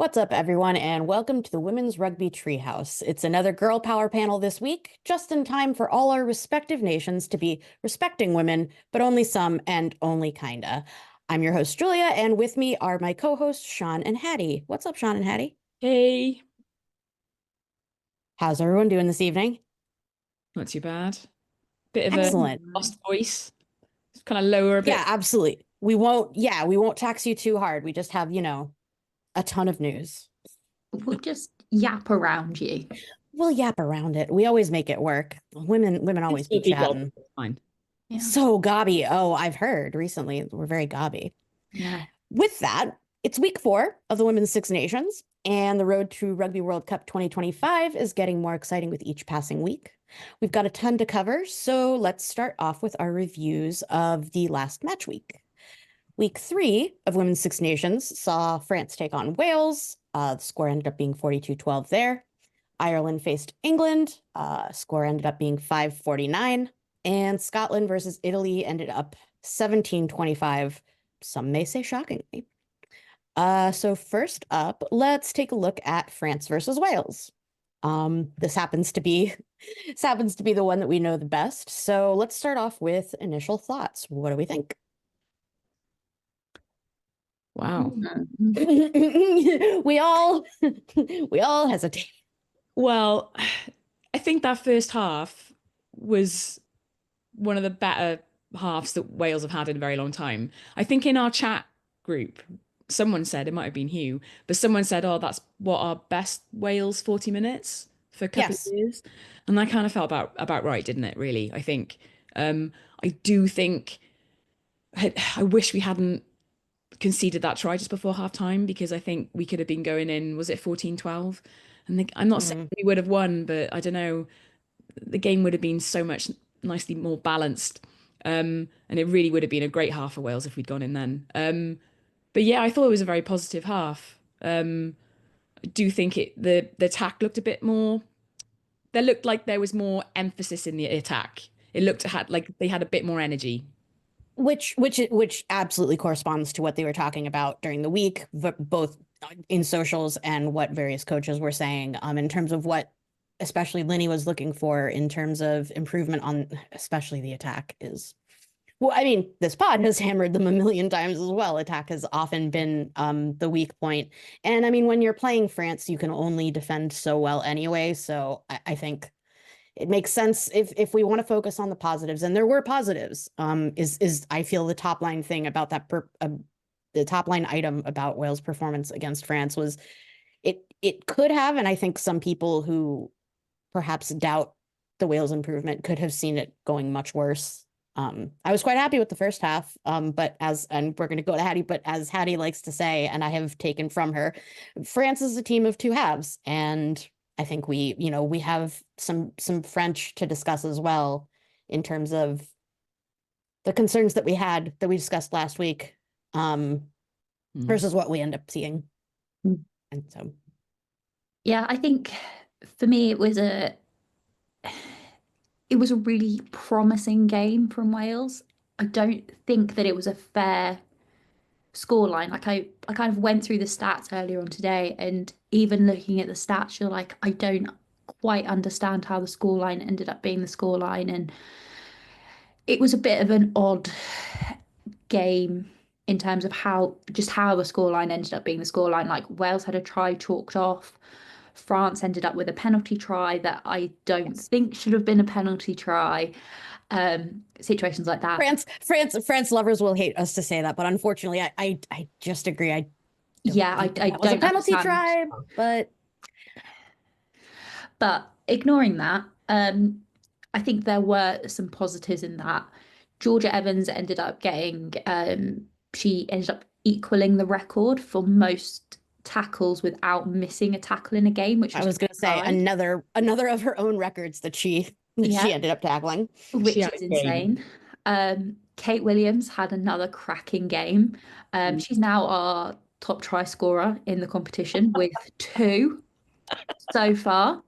What's up, everyone, and welcome to the Women's Rugby Treehouse. It's another girl power panel this week, just in time for all our respective nations to be respecting women, but only some and only kinda. I'm your host, Julia, and with me are my co-hosts, Sian and Hattie. What's up, Sian and Hattie? Hey, How's everyone doing this evening? not too bad. Bit of a Excellent. lost voice. It's kind of lower a Yeah, bit. absolutely. We won't tax you too hard. We just have, a ton of news. We'll just yap around you. We'll yap around it. We always make it work. Women It's always be still be well, chatting. it's fine. Yeah. So gobby. Oh, I've heard recently we're very gobby. Yeah. With that, it's week 4 of the Women's Six Nations, and the road to Rugby World Cup 2025 is getting more exciting with each passing week. We've got a ton to cover, so let's start off with our reviews of the last match week. Week 3 of Women's Six Nations saw France take on Wales. The score ended up being 42-12 there. Ireland faced England. Score ended up being 5-49. And Scotland versus Italy ended up 17-25. Some may say shockingly. So first up, let's take a look at France versus Wales. This happens to be the one that we know the best. So let's start off with initial thoughts. What do we think? Wow. we all hesitate. Well, I think that first half was one of the better halves that Wales have had in a very long time. I think in our chat group, someone said, it might have been Hugh, but someone said, oh, that's what our best Wales 40 minutes for a couple Yes. of years. And that kind of felt about right, didn't it, really? I think. I do think I wish we hadn't conceded that try just before half time because I think we could have been going in, was it 14-12? And I'm not saying we would have won, but I don't know, the game would have been so much nicely more balanced. And it really would have been a great half for Wales if we'd gone in then. But yeah, I thought it was a very positive half. I do think the attack looked a bit more. There looked like there was more emphasis in the attack. It looked like they had a bit more energy. Which absolutely corresponds to what they were talking about during the week, both in socials and what various coaches were saying, in terms of what especially Linny was looking for in terms of improvement on especially the attack is. Well, I mean, this pod has hammered them a million times as well. Attack has often been the weak point. And I mean, when you're playing France, you can only defend so well anyway. So I think it makes sense if we want to focus on the positives, and there were positives. Is I feel the top line thing about that the top line item about Wales' performance against France was it could have, and I think some people who perhaps doubt the Wales improvement could have seen it going much worse. I was quite happy with the first half, and we're going to go to Hattie, but as Hattie likes to say, and I have taken from her, France is a team of two halves, and I think we have some French to discuss as well in terms of the concerns that we discussed last week, versus what we end up seeing. And so, Yeah, I think for me it was a really promising game from Wales. I don't think that it was a fair scoreline. Like I kind of went through the stats earlier on today, and even looking at the stats, you're like, I don't quite understand how the scoreline ended up being the scoreline. And it was a bit of an odd game in terms of how the scoreline ended up being the scoreline. Like Wales had a try chalked off. France ended up with a penalty try that I don't think should have been a penalty try. Situations like that. France lovers will hate us to say that, but unfortunately, I just agree. I don't was a penalty understand. try, but ignoring that, I think there were some positives in that. Georgia Evans ended up getting, she ended up equaling the record for most tackles without missing a tackle in a game, which I was going to say another of her own records that she ended up tackling, which is insane. Kate Williams had another cracking game. She's now our top try scorer in the competition with 2 so far.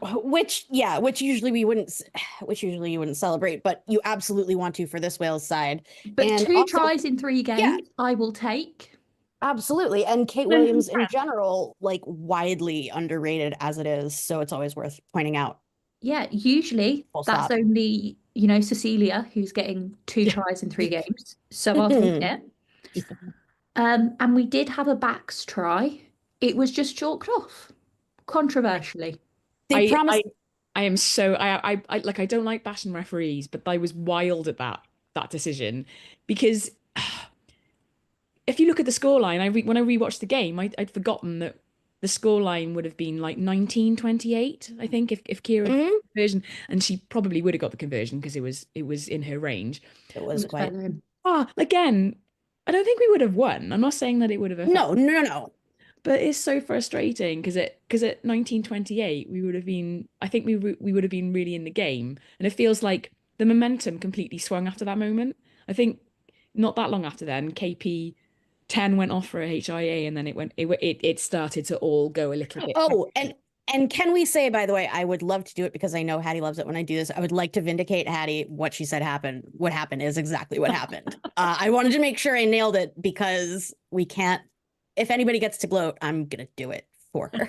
Which usually you wouldn't celebrate, but you absolutely want to for this Wales side. But and 2 tries in 3 games, I will take. Absolutely. And Kate Well, Williams in general, like widely underrated as it is. So it's always worth pointing out. yeah, usually Full that's stop. only, Cecilia who's getting 2 tries in 3 games. So I'll take it. And we did have a backs try. It was just chalked off, controversially. They I promised. I am so I like I don't like bashing referees, but I was wild at that decision because if you look at the scoreline, when I rewatched the game, I'd forgotten that the scoreline would have been like 19-28, I think, if Kira got Mhm. the conversion, and she probably would have got the conversion because it was in her range. It It was was quite. further in. Again, I don't think we would have won. I'm not saying that it would have affected, No, no, no, no. but it's so frustrating because at 1928 we would have been, I think we would have been really in the game, and it feels like the momentum completely swung after that moment. I think not that long after then, KP 10 went off for a HIA, and then it started to all go a little bit. Oh, and can we say, by the way, I would love to do it because I know Hattie loves it when I do this. I would like to vindicate Hattie. What she said happened. What happened is exactly what happened. I wanted to make sure I nailed it because we can't. If anybody gets to gloat, I'm gonna do it for her.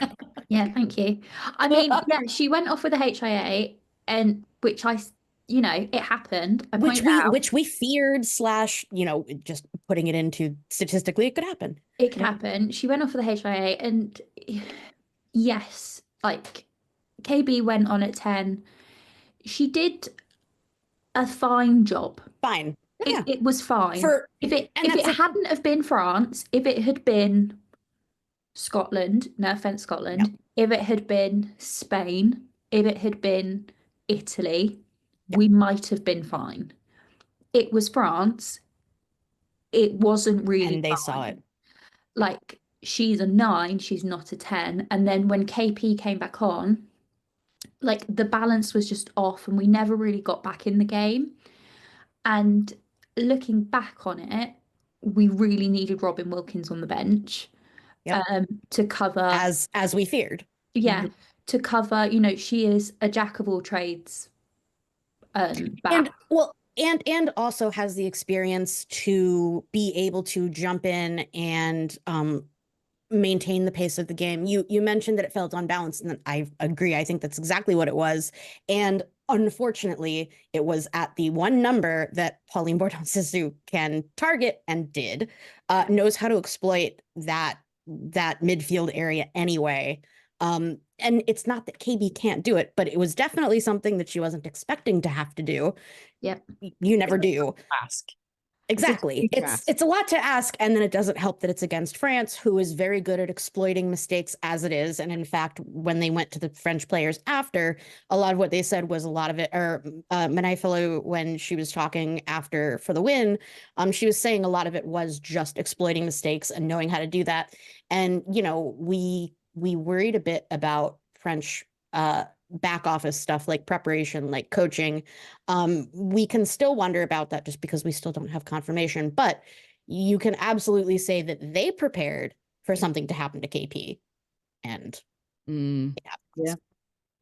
Yeah, thank you. I mean, yeah, she went off with a HIA, and it happened. I which pointed we out which we feared slash, just putting it into statistically, it could happen. it could happen. She went off with a HIA, and yes, like KB went on at 10. She did a fine job. Fine. Yeah. It was fine. For If and it that's like, hadn't have been France, if it had been Scotland, no offense, no. Scotland, if it had been Spain, if it had been Italy, Yeah. we might have been fine. It was France. It wasn't really And they saw fine. it. Like, she's a 9, she's not a 10. And then when KP came back on, like the balance was just off and we never really got back in the game. And looking back on it, we really needed Robin Wilkins on the bench Yep. to cover. As we feared. Yeah, to cover, she is a jack of all trades And back. well, and also has the experience to be able to jump in and maintain the pace of the game. You mentioned that it felt unbalanced, and I agree. I think that's exactly what it was. And unfortunately, it was at the one number that Pauline Bourdon-Sissou can target and did, knows how to exploit that midfield area anyway. And it's not that KB can't do it, but it was definitely something that she wasn't expecting to have to do. Yep. You never do. Ask. Exactly. It's a big ask. It's a lot to ask, and then it doesn't help that it's against France, who is very good at exploiting mistakes as it is. And in fact, when they went to the French players after, a lot of what they said was a lot of it, or Menai, when she was talking after for the win, she was saying a lot of it was just exploiting mistakes and knowing how to do that. And we worried a bit about French back office stuff like preparation, like coaching. We can still wonder about that just because we still don't have confirmation, but you can absolutely say that they prepared for something to happen to KP. And yeah,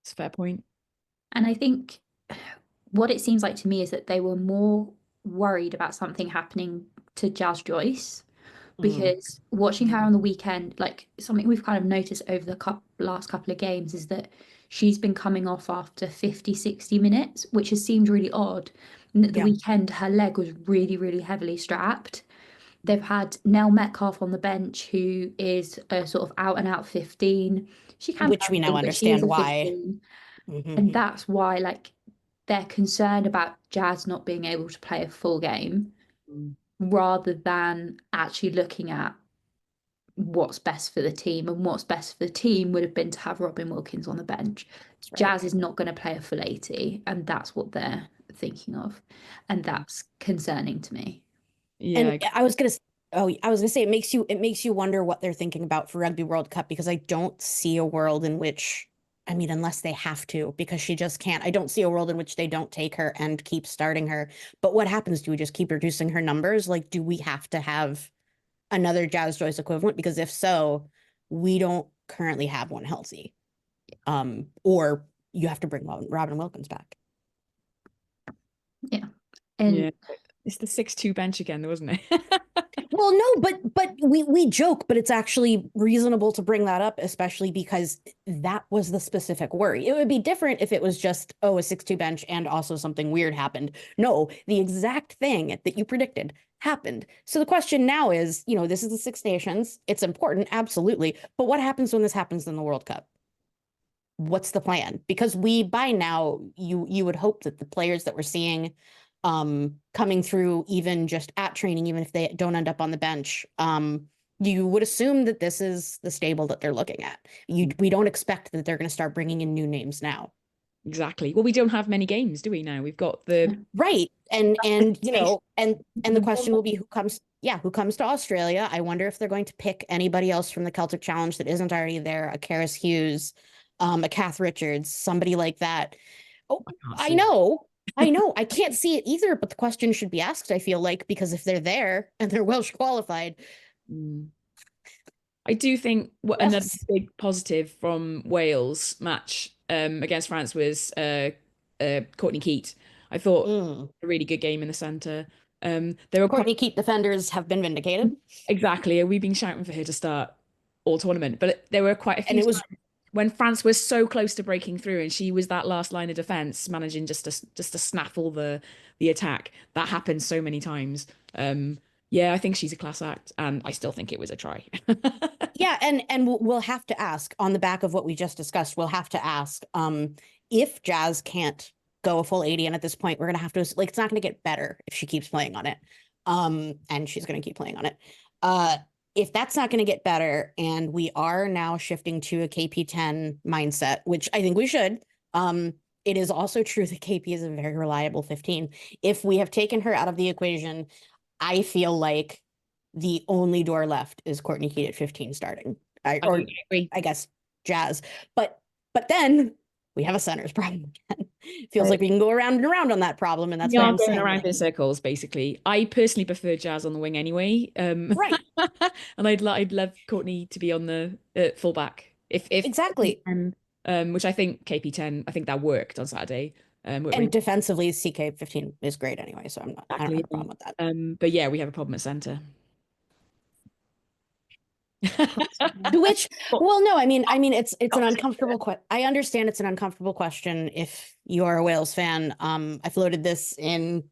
it's a fair point. And I think what it seems like to me is that they were more worried about something happening to Jazz Joyce, because watching her on the weekend, like something we've kind of noticed over the last couple of games is that she's been coming off after 50, 60 minutes, which has seemed really odd. And at the weekend, her leg was really, really heavily strapped. They've had Nell Metcalf on the bench, who is a sort of out and out 15. She can which we now but she is understand a why. 15. And that's why, like, they're concerned about Jazz not being able to play a full game rather than actually looking at what's best for the team. And what's best for the team would have been to have Robin Wilkins on the bench. Right. Jazz is not going to play a full 80, and that's what they're thinking of. And that's concerning to me. Yeah. And I was gonna say it makes you wonder what they're thinking about for Rugby World Cup, because I don't see a world in which, I mean, unless they have to, because she just can't. I don't see a world in which they don't take her and keep starting her. But what happens? Do we just keep reducing her numbers? Like, do we have to have another Jazz Joyce equivalent? Because if so, we don't currently have one healthy. Or you have to bring Robin Wilkins back. Yeah. And It's the 6-2 bench again, wasn't it? Well, no, but we joke, but it's actually reasonable to bring that up, especially because that was the specific worry. It would be different if it was just, oh, a 6-2 bench and also something weird happened. No, the exact thing that you predicted happened. So the question now is, this is the Six Nations. It's important, absolutely. But what happens when this happens in the World Cup? What's the plan? Because by now, you would hope that the players that we're seeing coming through, even just at training, even if they don't end up on the bench, you would assume that this is the stable that they're looking at. We don't expect that they're going to start bringing in new names now. Exactly. Well, we don't have many games, do we now? We've got the right, and the question will be who comes to Australia. I wonder if they're going to pick anybody else from the Celtic Challenge that isn't already there, a Karis Hughes, a Kath Richards, somebody like that. Oh, I know. I can't see it either, but the question should be asked, I feel like, because if they're there and they're Welsh qualified. I do think another big positive from Wales match against France was Courtney Keat. I thought a really good game in the centre. There were Courtney Keat defenders have been vindicated. Exactly. We've been shouting for her to start all tournament, but there were quite a few and it was when France was so close to breaking through and she was that last line of defense, managing just to snaffle the attack. That happened so many times. Yeah, I think she's a class act, and I still think it was a try. Yeah, and we'll have to ask on the back of what we just discussed. We'll have to ask if Jazz can't go a full 80, and at this point, we're gonna have to it's not gonna get better if she keeps playing on it, and she's gonna keep playing on it. If that's not going to get better, and we are now shifting to a KP10 mindset, which I think we should, it is also true that KP is a very reliable 15. If we have taken her out of the equation, I feel like the only door left is Courtney Keat at 15 starting. I guess Jazz. But then we have a centers problem again. Feels like we can go around and around on that problem, and that's why I'm going saying around in circles. Basically, I personally prefer Jazz on the wing anyway. Right, and I'd love Courtney to be on the fullback if exactly. Which I think KP10. I think that worked on Saturday. And defensively, CK15 is great anyway, so I don't have a problem with that. But yeah, we have a problem at centre. Which, well, no, I mean, it's an uncomfortable question. I understand it's an uncomfortable question if you are a Wales fan. I floated this in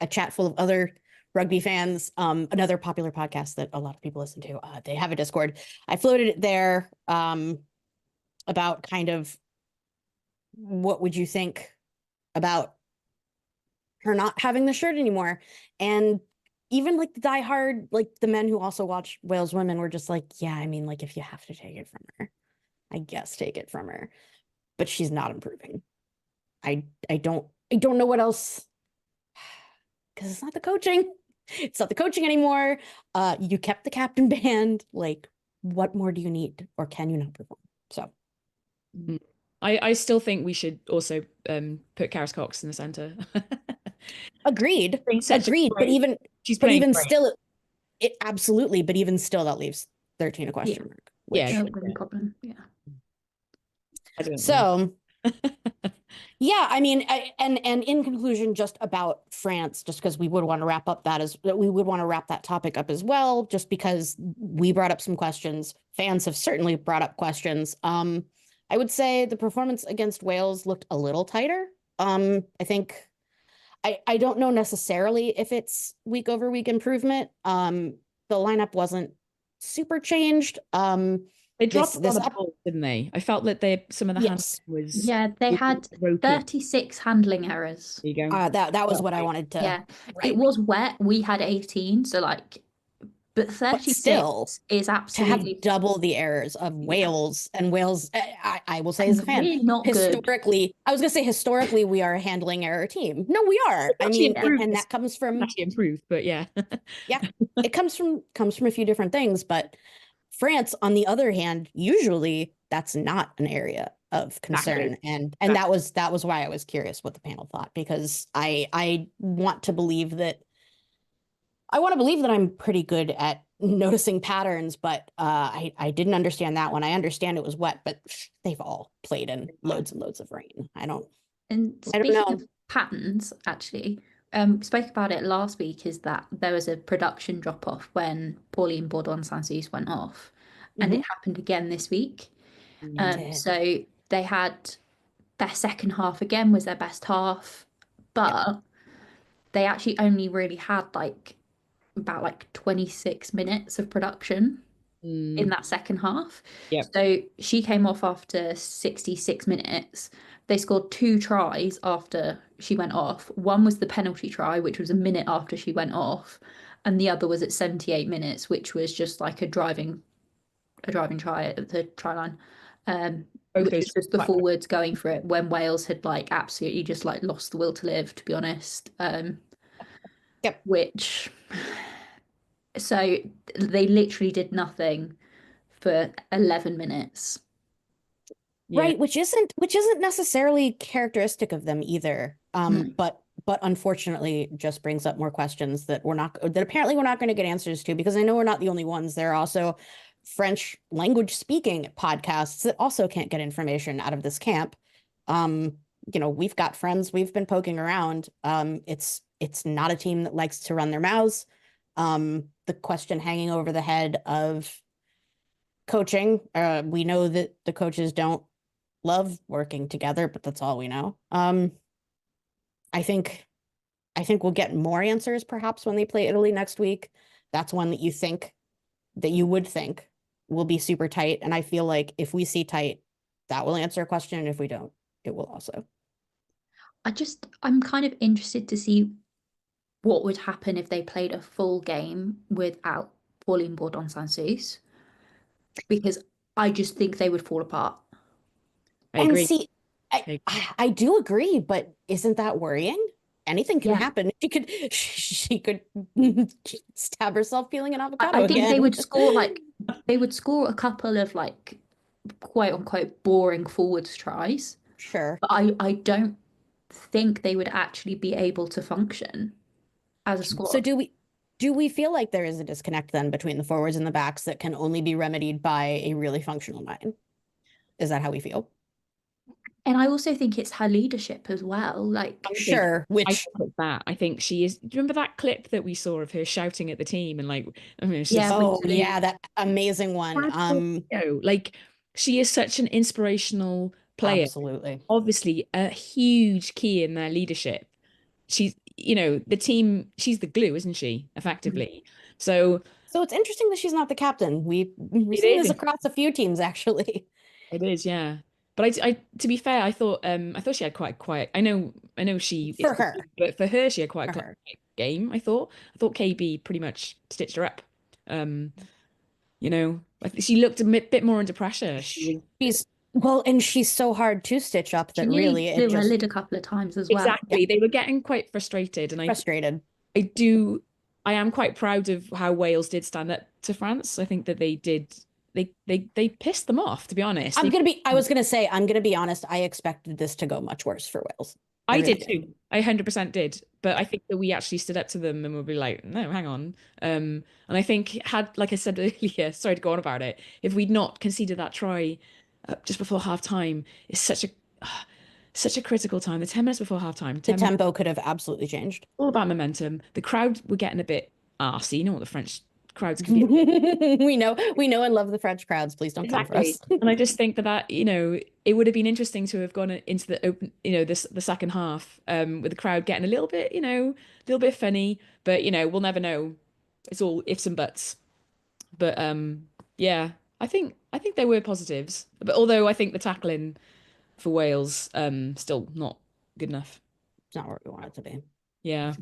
a chat full of other rugby fans, another popular podcast that a lot of people listen to. They have a Discord. I floated it there about kind of what would you think about her not having the shirt anymore, and even like the diehard, like the men who also watch Wales women were just like, yeah, I mean, like if you have to take it from her, I guess take it from her. But she's not improving. I don't know what else, because it's not the coaching. It's not the coaching anymore. You kept the captain band. Like, what more do you need, or can you not perform? So I still think we should also put Karis Cox in the centre. Agreed. But even still, it absolutely. But even still, that leaves 13 a question mark. Yeah, problem. Yeah. So, yeah, I mean, and in conclusion, just about France, just because we would want to wrap that topic up as well, just because we brought up some questions. Fans have certainly brought up questions. I would say the performance against Wales looked a little tighter. I think. I don't know necessarily if it's week over week improvement. The lineup wasn't super changed. They dropped this ball, didn't they? I felt that some of the handling was they had 36 handling errors. There you go. That was what I wanted to. Yeah, it was wet. We had 18, so but 36 still, is absolutely to have double the errors of Wales, and Wales, I will say as a fan, really not historically, good. I was going to say historically we are a handling error team. No, we are. I mean, and that comes from actually improved, but yeah. Yeah, it comes from a few different things, but France, on the other hand, usually that's not an area of concern, and that was why I was curious what the panel thought, because I want to believe that I'm pretty good at noticing patterns, but I didn't understand that one. I understand it was wet, but they've all played in loads and loads of rain. I don't know. Of patterns, actually, spoke about it last week, is that there was a production drop off when Pauline Bourdon-Sansus went off, and it happened again this week. It did. So they had their second half again was their best half, but they actually only really had like about like 26 minutes of production in that second half. Yep. So she came off after 66 minutes. They scored 2 tries after she went off. One was the penalty try, which was a minute after she went off, and the other was at 78 minutes, which was just like a driving try at the try line. Both Which those was just the forwards going for it when Wales had like absolutely just like lost the will to live, to be honest. Which so they literally did nothing for 11 minutes. Right, which isn't necessarily characteristic of them either. But unfortunately just brings up more questions that apparently we're not going to get answers to, because I know we're not the only ones. There are also French language speaking podcasts that also can't get information out of this camp. We've got friends, we've been poking around. It's not a team that likes to run their mouths. The question hanging over the head of coaching, we know that the coaches don't love working together, but that's all we know. I think we'll get more answers perhaps when they play Italy next week. That's one that you would think will be super tight. And I feel like if we see tight, that will answer a question. And if we don't, it will also. I'm kind of interested to see what would happen if they played a full game without Pauline Bourdon-Sansus, because I just think they would fall apart. I agree. And see, I do agree, but isn't that worrying? Anything can happen. She could stab herself peeling an avocado. I think again. they would score a couple of like quote unquote boring forwards tries. Sure. But I don't think they would actually be able to function as a squad. So do we feel like there is a disconnect then between the forwards and the backs that can only be remedied by a really functional 9? Is that how we feel? And I also think it's her leadership as well. Like, sure, I think she is. Do you remember that clip that we saw of her shouting at the team and like, I mean, that amazing one. Like she is such an inspirational player. Absolutely. Obviously, a huge key in their leadership. She's, the team. She's the glue, isn't she? Effectively. So it's interesting that she's not the captain. We've seen this across a few teams, actually. It is, yeah. But I to be fair, I thought she had quite quiet. I know she for her, but for her she had quite a quiet game. I thought KB pretty much stitched her up. She looked a bit more under pressure. And she's so hard to stitch up that really blew her lid a couple of times as well. Exactly, they were getting quite frustrated, and I am quite proud of how Wales did stand up to France. I think that they did. They pissed them off, to be honest. I was gonna say, I'm gonna be honest, I expected this to go much worse for Wales. I did too. I 100% did. But I think that we actually stood up to them and we'll be like, no, hang on. And I think like I said earlier, sorry to go on about it, if we'd not conceded that try just before half time, it's such a critical time. The 10 minutes before half time. The tempo could have absolutely changed. All about momentum. The crowd were getting a bit arsey. You know what the French crowds can be. we know and love the French crowds. Please don't come for us. And I just think that it would have been interesting to have gone into the open, the second half with the crowd getting a little bit funny, but we'll never know. It's all ifs and buts. But yeah, I think there were positives. But although I think the tackling for Wales still not good enough. It's not where we want it to be. Yeah.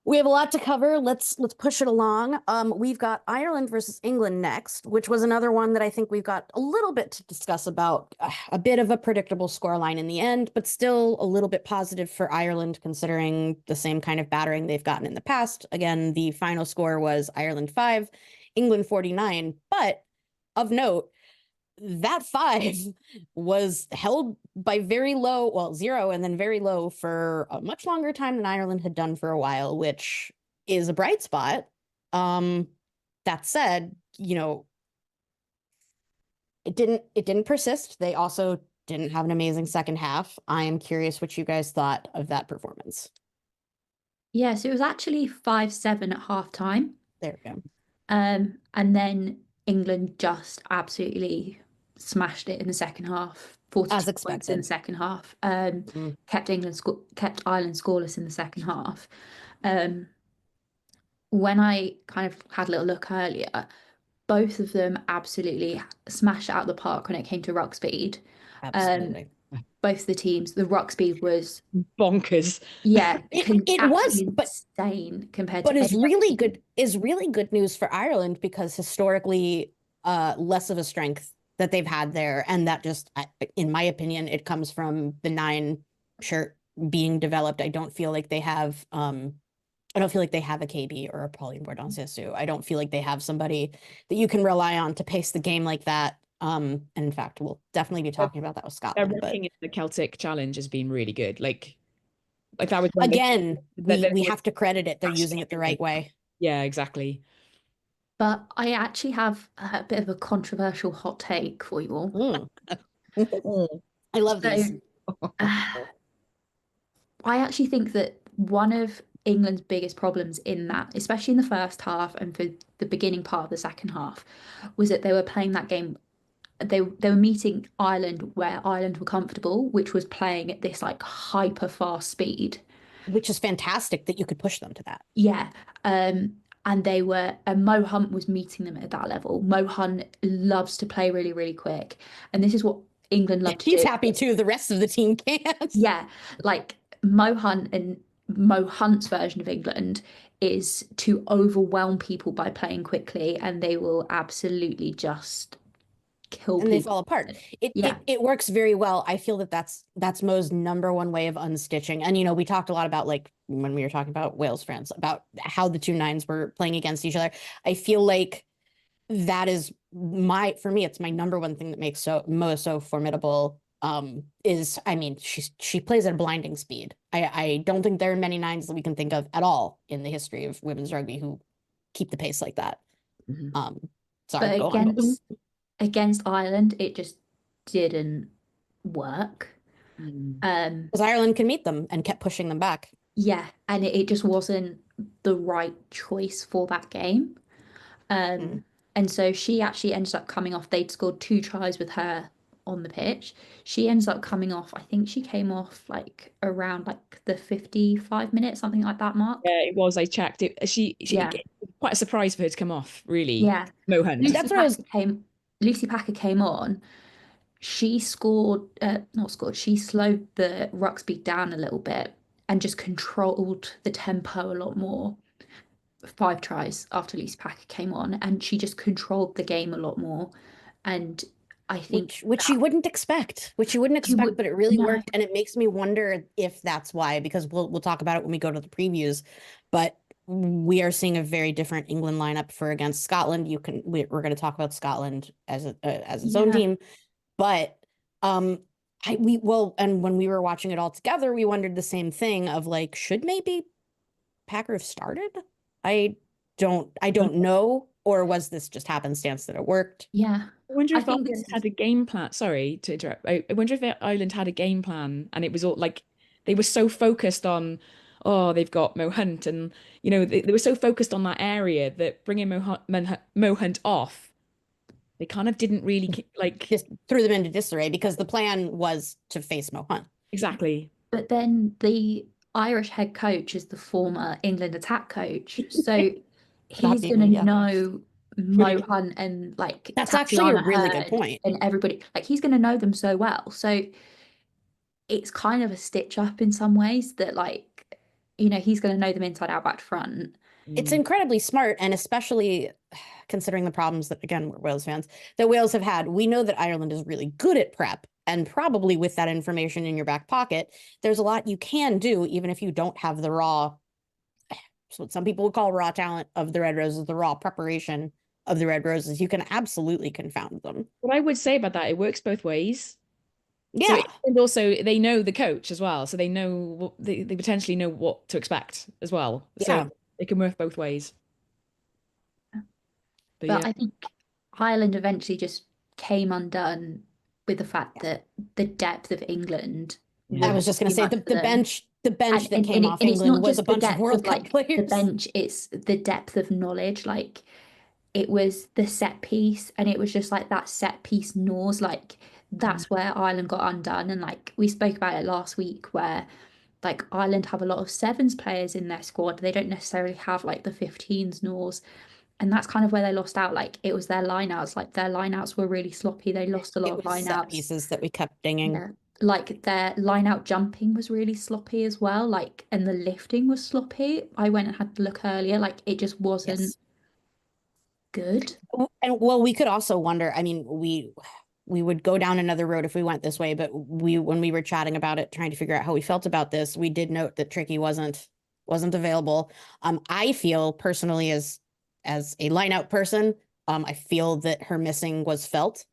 We have a lot to cover. Let's push it along. We've got Ireland versus England next, which was another one that I think we've got a little bit to discuss about. A bit of a predictable scoreline in the end, but still a little bit positive for Ireland considering the same kind of battering they've gotten in the past. Again, the final score was Ireland 5, England 49. But of note, that 5 was held by very low, 0 and then very low for a much longer time than Ireland had done for a while, which is a bright spot. That said, it didn't persist. They also didn't have an amazing second half. I am curious what you guys thought of that performance. Yeah, so it was actually 5-7 at half time. There we go. And then England just absolutely smashed it in the second half. As 42 points in the expected. second half. Mm. Kept Ireland scoreless in the second half. Um, when I kind of had a little look earlier, both of them absolutely smashed it out of the park when it came to ruck speed. Um, Absolutely. both the teams, the ruck speed was, Bonkers. yeah, It was, absolutely insane compared but to is any other really team. good news for Ireland because historically less of a strength that they've had there, and that just in my opinion it comes from the nine shirt being developed. I don't feel like they have a KB or a Pauline Bordeaux-Sissou. I don't feel like they have somebody that you can rely on to pace the game like that. And in fact, we'll definitely be talking about that with Their Scotland. But ranking in the Celtic Challenge has been really good. Like that was one of the again, that we they were have to credit it. They're using smashing it the everything. right way. Yeah, exactly. But I actually have a bit of a controversial hot take for you all. Mm. I love these. So, I actually think that one of England's biggest problems in that, especially in the first half and for the beginning part of the second half, was that they were playing that game. They were meeting Ireland where Ireland were comfortable, which was playing at this like hyper fast speed. Which is fantastic that you could push them to that. Yeah. And Mo Hunt was meeting them at that level. Mo Hunt loves to play really, really quick. And this is what England love to He's do. happy too. The rest of the team can't. Yeah, like Mo Hunt and Mo Hunt's version of England is to overwhelm people by playing quickly, and they will absolutely just kill And they people. fall apart. It, Yeah, it it works very well. I feel that that's Mo's number one way of unstitching. And we talked a lot about, like when we were talking about Wales France, about how the two nines were playing against each other. I feel like that is for me, it's my number one thing that makes Mo so formidable. Is I mean, she plays at a blinding speed. I don't think there are many nines that we can think of at all in the history of women's rugby who keep the pace like that. Mhm. Sorry, but go on. against Ireland, it just didn't work. Mm. Um, Because Ireland can meet them and kept pushing them back. yeah, and it just wasn't the right choice for that game. Mm. And so she actually ended up coming off. They'd scored 2 tries with her on the pitch. She ends up coming off. I think she came off like around like the 55 minutes, something like that mark. Yeah, it was. I checked it. She Yeah, quite a surprise for her to come off, really. yeah. Mo Hunt. Lucy That's what I was. Packer came. Lucy Packer came on. She scored. Not scored. She slowed the ruck speed down a little bit and just controlled the tempo a lot more. 5 tries after Lucy Packer came on, and she just controlled the game a lot more. And I think Which you that wouldn't expect, she would but it really no, worked, and it makes me wonder if that's why. Because we'll talk about it when we go to the previews, but we are seeing a very different England lineup for against Scotland. We're going to talk about Scotland as its own yeah, team, but um, and when we were watching it all together, we wondered the same thing of like, should maybe Packer have started? I I don't know, or was this just happenstance that it worked? yeah. I wonder I if think Ireland this had is a game plan. Sorry to interrupt. I wonder if Ireland had a game plan and it was all like they were so focused on, oh, they've got Mo Hunt and they were so focused on that area that bringing Mo Hunt off, they kind of didn't really like Just threw them into disarray because the plan was to face Mohan. exactly. but then the Irish head coach is the former England attack coach. So Not he's being, gonna yeah. know Mo Brilliant. Hunt and like That's actually a Tatiana really good Hurd point. and everybody. Like he's gonna know them so well. So it's kind of a stitch up in some ways that like, he's gonna know them inside out, back to front. It's Mm. incredibly smart, and especially considering the problems that, again, we're Wales fans, that Wales have had. We know that Ireland is really good at prep, and probably with that information in your back pocket, there's a lot you can do, even if you don't have the raw, so what some people would call raw talent of the Red Roses, the raw preparation of the Red Roses. You can absolutely confound them. What I would say about that, it works both ways. So Yeah, and also they know the coach as well, so they know they potentially know what to expect as well. So yeah. it can work both ways. But But yeah. I think Ireland eventually just came undone with the fact that the depth of England I Yeah. was was just going to too say much for them. the bench that came off and it's England not was a just the bunch of depth World of Cup like the players. bench, it's the depth of knowledge. Like it was the set piece, and it was just like that set piece nose. Like that's where Ireland got undone. And like we spoke about it last week, where like Ireland have a lot of sevens players in their squad. They don't necessarily have like the 15s nors. And that's kind of where they lost out. Like it was their lineouts. Like their lineouts were really sloppy. They lost a lot It of was set lineouts. pieces that we kept dinging. Yeah. Like their line out jumping was really sloppy as well. Like, and the lifting was sloppy. I went and had to look earlier. Like, it just wasn't Yes. good. And well, we could also wonder, I mean, we would go down another road if we went this way, but when we were chatting about it, trying to figure out how we felt about this, we did note that Tricky wasn't available. I feel personally as a line out person, I feel that her missing was felt.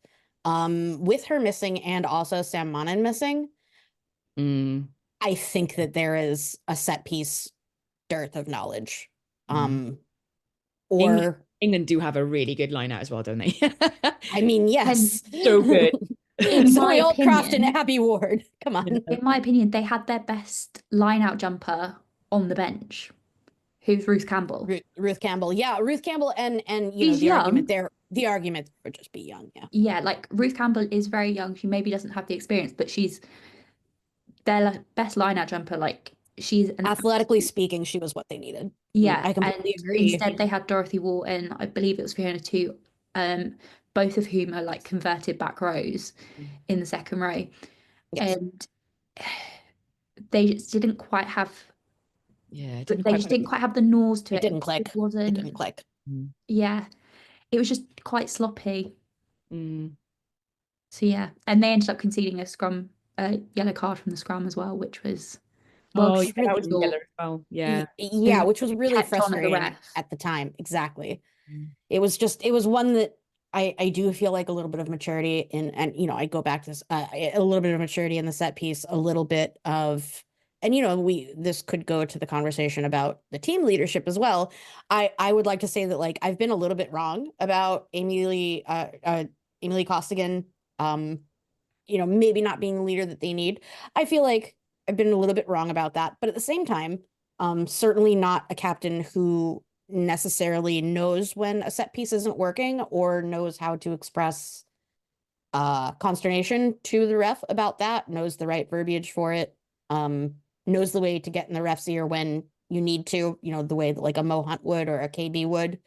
With her missing and also Sam Manan missing, I think that there is a set piece dearth of knowledge. Or England do have a really good line out as well, don't they? I mean, yes. So good. In So my we all Croft and opinion, Abby Ward. Come on. in my opinion, they had their best line out jumper on the bench, who's Ruth Campbell. Ruth Campbell. Yeah, Ruth Campbell and you know She's the argument young. there, the argument would just be young, yeah. Yeah, like Ruth Campbell is very young. She maybe doesn't have the experience, but she's their best line out jumper. Like she's an Athletically speaking, she was what they needed. yeah, I completely and agree. instead they had Dorothy Wharton, I believe it was Fiona too, both of whom are like converted back rows in the second row. Yes. And they just didn't quite have Yeah, they just didn't quite have the nose to It it. didn't click. It wasn't, It didn't click. yeah. It was just quite sloppy. Mm. So yeah. And they ended up conceding a yellow card from the scrum as well, which was Oh, she yeah, that really was thought yellow as well. Yeah. Yeah, which was really kept on at the frustrating ref. at the time. Exactly. It was one that I do feel like a little bit of maturity in, and you know, I go back to this, a little bit of maturity in the set piece, a little bit of, and you know, this could go to the conversation about the team leadership as well. I would like to say that like I've been a little bit wrong about Emily Costigan, you know, maybe not being the leader that they need. I feel like I've been a little bit wrong about that, but at the same time, certainly not a captain who necessarily knows when a set piece isn't working or knows how to express consternation to the ref about that, knows the right verbiage for it, knows the way to get in the ref's ear when you need to, you know, the way that like a Mo Hunt would or a KB would.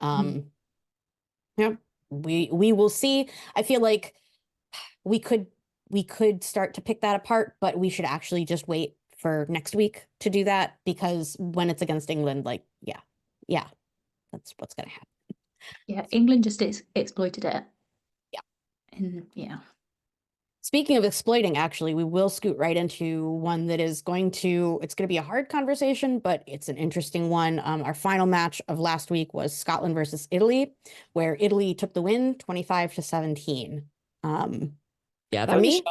Yeah, we will see. I feel like we could start to pick that apart, but we should actually just wait for next week to do that, because when it's against England, like, yeah, that's what's gonna happen. Yeah, England just exploited it. Yeah. And yeah. Speaking of exploiting, actually, we will scoot right into one that is it's going to be a hard conversation, but it's an interesting one. Our final match of last week was Scotland versus Italy, where Italy took the win 25-17. Yeah, For me,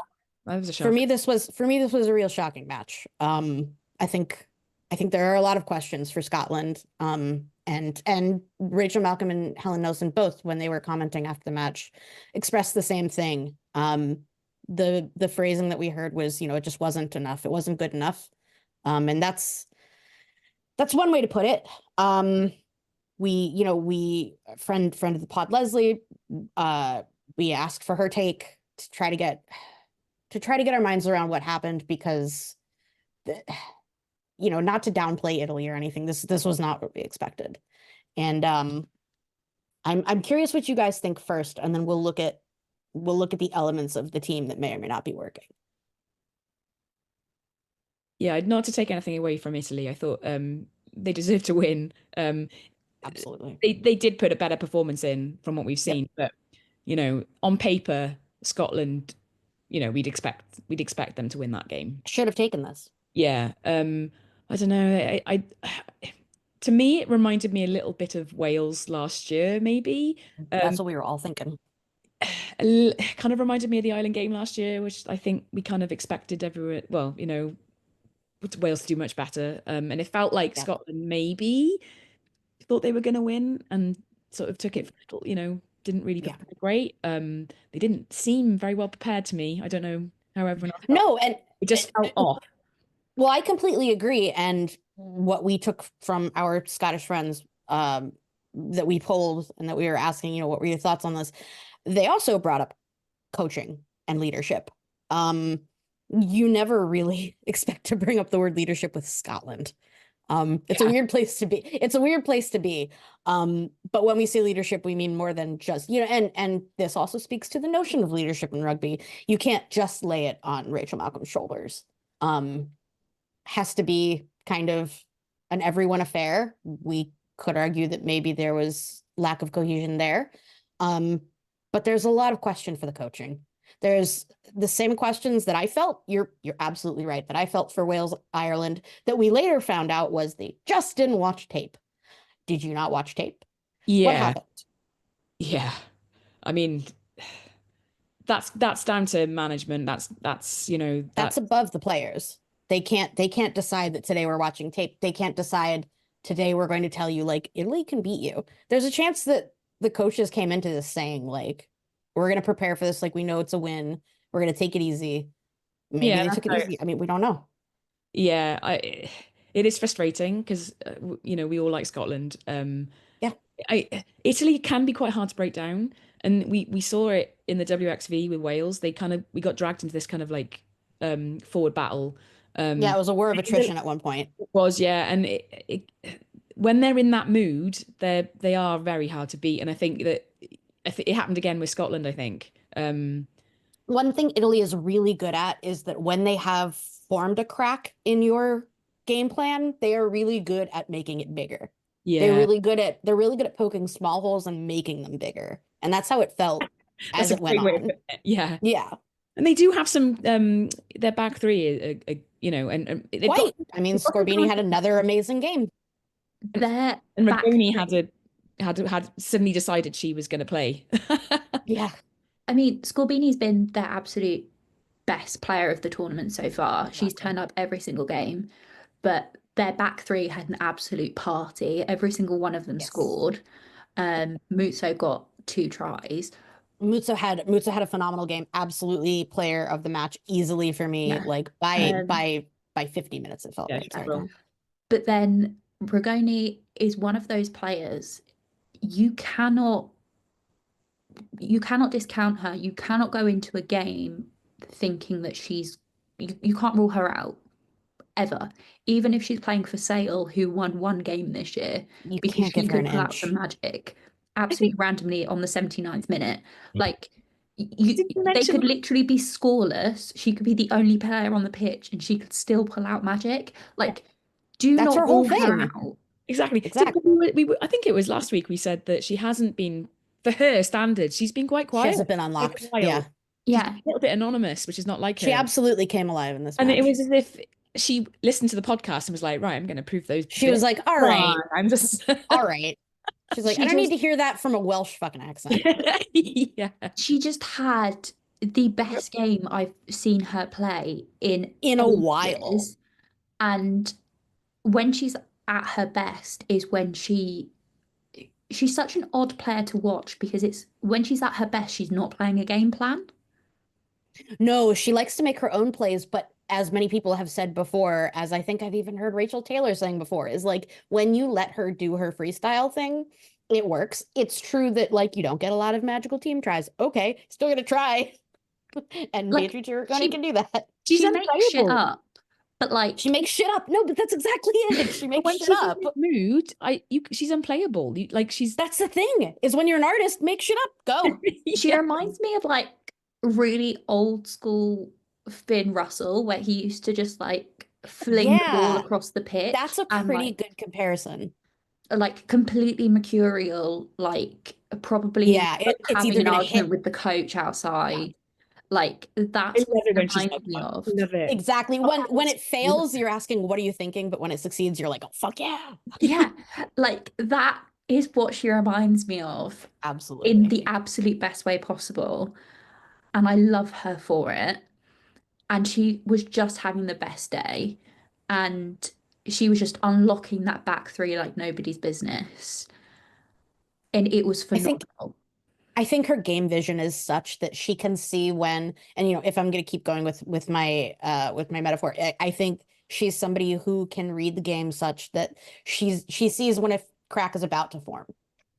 that was a shock. for me, this was a real shocking match. I think there are a lot of questions for Scotland. And Rachel Malcolm and Helen Nelson both, when they were commenting after the match, expressed the same thing. The phrasing that we heard was, you know, it just wasn't enough. It wasn't good enough. And that's one way to put it. We friend of the pod, Leslie, we asked for her take to try to get our minds around what happened, because you know, not to downplay Italy or anything, this was not what we expected. And I'm curious what you guys think first, and then we'll look at the elements of the team that may or may not be working. Yeah, not to take anything away from Italy, I thought they deserved to win. Absolutely. They did put a better performance in from what we've seen, but you know, on paper, Scotland, you know, we'd expect them to win that game. Should have taken this. Yeah. I don't know. I to me, it reminded me a little bit of Wales last year, maybe. That's what we were all thinking. Kind of reminded me of the Ireland game last year, which I think we kind of expected everyone. Well, you know, Wales to do much better. And it felt like Scotland maybe thought they were going to win and sort of took it, you know, didn't really prepare great. They didn't seem very well prepared to me. I don't know how everyone else felt. No, and it just felt off. Well, I completely agree. And what we took from our Scottish friends that we polled and that we were asking, what were your thoughts on this? They also brought up coaching and leadership. You never really expect to bring up the word leadership with Scotland. It's a weird place to be. It's a weird place to be. But when we say leadership, we mean more than just, and this also speaks to the notion of leadership in rugby. You can't just lay it on Rachel Malcolm's shoulders. Has to be kind of an everyone affair. We could argue that maybe there was lack of cohesion there. But there's a lot of question for the coaching. There's the same questions that I felt, you're absolutely right, that I felt for Wales, Ireland, that we later found out was they just didn't watch tape. Did you not watch tape? What Yeah. happened? Yeah. I mean, that's down to management. That's above the players. They can't decide that today we're watching tape. They can't decide today we're going to tell you like Italy can beat you. There's a chance that the coaches came into this saying like, we're going to prepare for this. Like, we know it's a win. We're going to take it easy. Maybe they took it easy. I mean, we don't know. Yeah, it is frustrating because we all like Scotland. Yeah. Italy can be quite hard to break down, and we saw it in the WXV with Wales. We got dragged into this kind of like forward battle. Yeah, it was a war of attrition at one point. It was, yeah, and when they're in that mood, they are very hard to beat, and I think that it happened again with Scotland, I think. One thing Italy is really good at is that when they have formed a crack in your game plan, they are really good at making it bigger. Yeah. They're really good at poking small holes and making them bigger. And that's how it felt as it went on. Yeah. Yeah. And they do have some their back three, and they've Quite. I mean, Scorbini had another amazing game. And Ragoni had suddenly decided she was going to play. Yeah. I mean, Scorbini's been their absolute best player of the tournament so far. Exactly. She's turned up every single game, but their back three had an absolute party. Every single one of them scored. Muzzo got 2 tries. Muzzo had a phenomenal game. Absolutely player of the match easily for me. Yeah. Like by 50 minutes it felt right. Sorry. But then Ragoni is one of those players you cannot discount her. You cannot go into a game thinking that you can't rule her out ever. Even if she's playing for Sale, who won 1 game this year, You because can't she give her could an pull out inch. some magic absolutely randomly on the 79th minute. Like they could literally be scoreless. She could be the only player on the pitch and she could still pull out magic. Like, That's not her whole rule her thing. out. Exactly. I think it was last week we said that she hasn't been, for her standards, she's been quite quiet. She hasn't been unlocked. Yeah. She's a little bit anonymous, which is not like her. She absolutely came alive in this and match. it was as if she listened to the podcast and was like, right, I'm going to prove those. She was like, all right. I'm just all right. She's like, I don't need to hear that from a Welsh fucking accent. Yeah. She just had the best game I've seen her play in a while. Years. And when she's at her best is when she's such an odd player to watch, because it's when she's at her best, she's not playing a game plan. No, she likes to make her own plays, but as many people have said before, as I think I've even heard Rachel Taylor saying before, is like when you let her do her freestyle thing, it works. It's true that like you don't get a lot of magical team tries. Okay, still gonna try. And like, Beatrice Rugoni can do that. She makes shit up. But like she makes shit up. No, but that's exactly it. She makes shit up. Mood, she's unplayable. That's the thing. Is when you're an artist, make shit up. Go. She reminds me of like really old school Finn Russell, where he used to just like fling the ball across the pitch. That's a pretty good comparison. Like completely mercurial, like probably it's having either an gonna argument hit with the coach outside. Yeah. Like that's what it reminds me of. Exactly. When it fails, you're asking, what are you thinking? But when it succeeds, you're like, oh, fuck yeah. Yeah. Like that is what she reminds me of. Absolutely. In the absolute best way possible. And I love her for it. And she was just having the best day. And she was just unlocking that back three like nobody's business. And it was phenomenal. I think her game vision is such that she can see when, and if I'm going to keep going with my metaphor, I think She's somebody who can read the game such that she sees when a crack is about to form.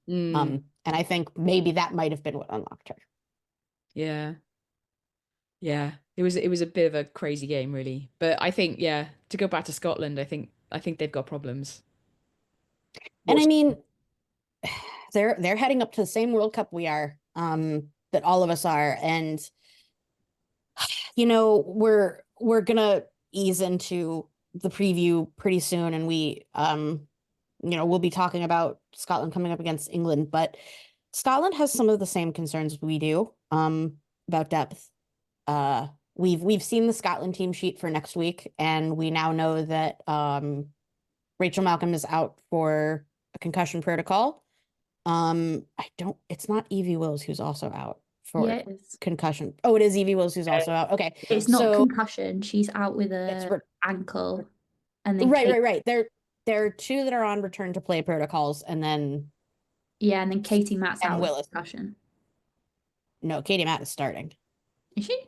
Mm, And I think maybe that might have been what unlocked her. yeah. Yeah. It was a bit of a crazy game, really. But I think, yeah, to go back to Scotland, I think they've got problems. And I What's mean, they're heading up to the same World Cup we are, that all of us are. And we're gonna ease into the preview pretty soon, and we'll be talking about Scotland coming up against England, but Scotland has some of the same concerns we do, about depth. We've seen the Scotland team sheet for next week, and we now know that Rachel Malcolm is out for a concussion protocol. It's not Evie Wills who's also out for Yeah, it is. concussion. Oh, it is Evie Wills who's also out. Okay. It's not So concussion. She's out with it's a ankle, and then right. There are two that are on return to play protocols, and then and then Katie Matt's and out with Willis. concussion. No, Katie Matt is starting. Is she?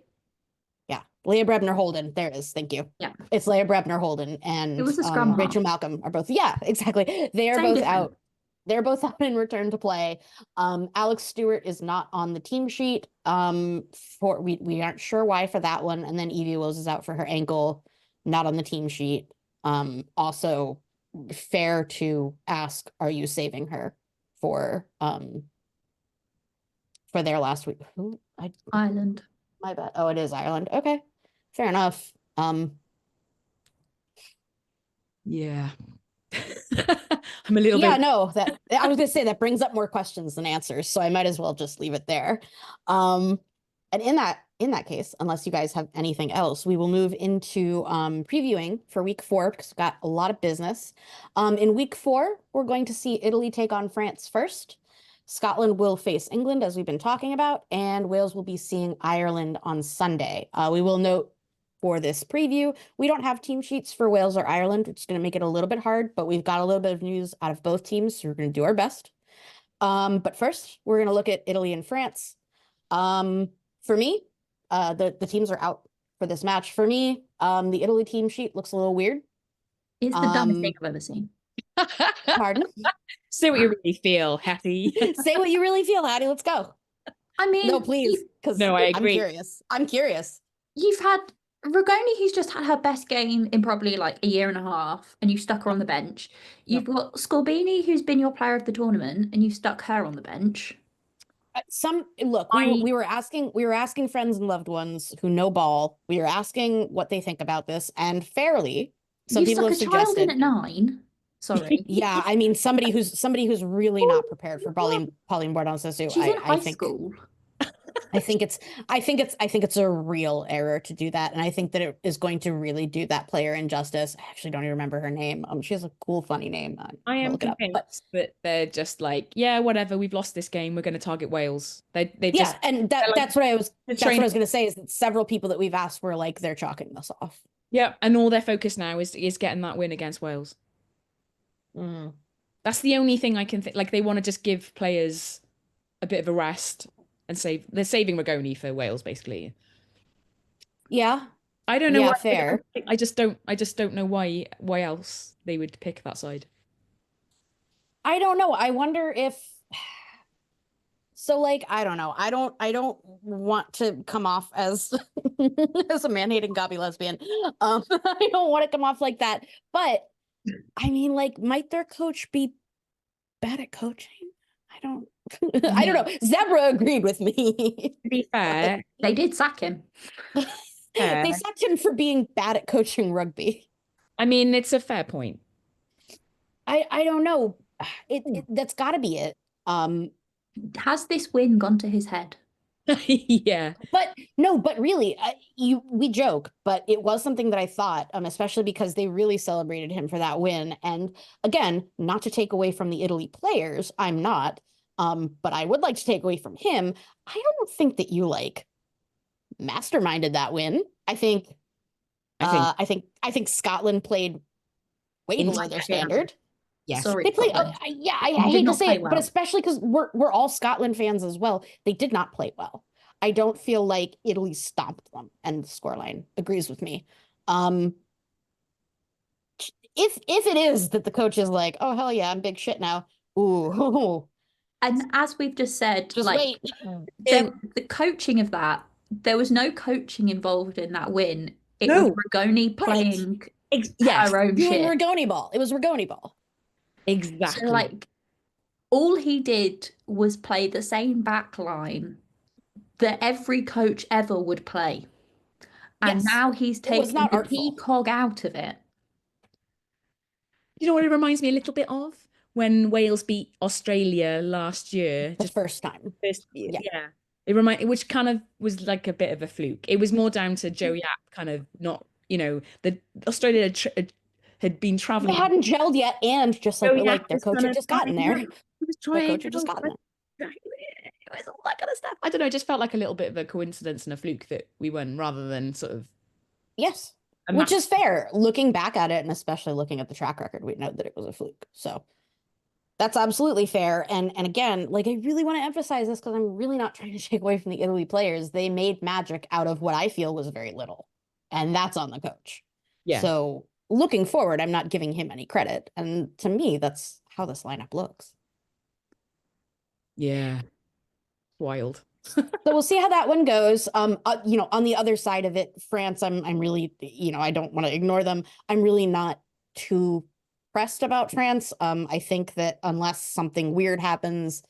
Yeah. Leah Brebner Holden. There it is. Thank you. Yeah. It's Leah Brebner Holden and It was a scrum half. Rachel Malcolm are both. Yeah, exactly. They are Same both difference. out. They're both out in return to play. Alex Stewart is not on the team sheet. We aren't sure why for that one. And then Evie Wills is out for her ankle, not on the team sheet. Also fair to ask, are you saving her for their last week? Ireland. My bad. Oh, it is Ireland. Okay. Fair enough. Yeah. I'm a little Yeah, bit. no, that I was gonna say that brings up more questions than answers, so I might as well just leave it there. And in that case, unless you guys have anything else, we will move into previewing for week 4 because we've got a lot of business. In week 4, we're going to see Italy take on France first. Scotland will face England, as we've been talking about, and Wales will be seeing Ireland on Sunday. We will note for this preview, we don't have team sheets for Wales or Ireland, which is going to make it a little bit hard, but we've got a little bit of news out of both teams, so we're going to do our best. But first, we're going to look at Italy and France. For me, the teams are out for this match. For me, the Italy team sheet looks a little weird. It's the dumbest thing I've ever seen. Pardon? Say what you really feel, Hattie. Say what you really feel, Hattie. Let's go. I mean, No, please, because No, I agree. I'm curious. You've had Rugoni, who's just had her best game in probably like a year and a half, and you stuck her on the bench. You've got Scorbini, who's been your player of the tournament, and you stuck her on the bench. We were asking friends and loved ones who know ball. We were asking what they think about this, and fairly, some people have stuck a child in suggested. at 9. Sorry. Yeah, I mean somebody who's really not prepared for Pauline Bordeaux-Sissou. She's in high school. I think it's a real error to do that, and I think that it is going to really do that player injustice. I actually don't even remember her name. She has a cool, funny name. I am look it up, convinced that they're just like, yeah, whatever. We've lost this game. We're going to target Wales. They've yeah, just and that's what I was going to say is that several people that we've asked were like they're chalking this off. Yeah, and all their focus now is getting that win against Wales. That's the only thing I can think. Like they want to just give players a bit of a rest and they're saving Rugoni for Wales, basically. Yeah. I don't know. Yeah, why, fair. I just don't know why else they would pick that side. I don't know. I wonder if so like I don't know. I don't want to come off as as a man-hating gobby lesbian. I don't want to come off like that. But I mean, like, might their coach be bad at coaching? I don't know. Zebra agreed with me. To be fair, they did sack him. They sacked him for being bad at coaching rugby. I mean, it's a fair point. I don't know. That's got to be it. Has this win gone to his head? Yeah. But really, we joke, but it was something that I thought, especially because they really celebrated him for that win. And again, not to take away from the Italy players, I'm not, but I would like to take away from him. I don't think that you like masterminded that win. I think Scotland played way below their standard. Yes. Sorry, they played. I hate to say it, but especially because we're all Scotland fans as well. They did not play well. I don't feel like Italy stomped them, and the scoreline agrees with me. if it is that the coach is like, oh hell yeah, I'm big shit now. Ooh, And as we've just said, just like wait. the coaching of that, there was no coaching involved in that win. It was No. Rigoni playing Yes, her own Doing shit. Rigoni ball. It was Rigoni ball. exactly. So like all he did was play the same back line that every coach ever would play. And Yes. now he's It was taken not the artful. key cog out of it. You know what it reminds me a little bit of? When Wales beat Australia last year, The just first time. first, Yeah. yeah. Which kind of was like a bit of a fluke. It was more down to Joe Yap kind of not, the Australia had been They traveling. hadn't gelled yet, and just Joe Yap like their was coach kind had of just gotten there. he was Their trying coach had just gotten there. it was all that kind of stuff. I don't know, it just felt like a little bit of a coincidence and a fluke that we won rather than sort of Yes. a Which massive. is fair. Looking back at it, and especially looking at the track record, we know that it was a fluke. So that's absolutely fair. And again, like I really want to emphasize this because I'm really not trying to take away from the Italy players. They made magic out of what I feel was very little. And that's on the coach. Yeah. So looking forward, I'm not giving him any credit. And to me, that's how this lineup looks. Yeah. Wild. So we'll see how that one goes. On the other side of it, France, I'm really, I don't want to ignore them. I'm really not too pressed about France. I think that unless something weird happens,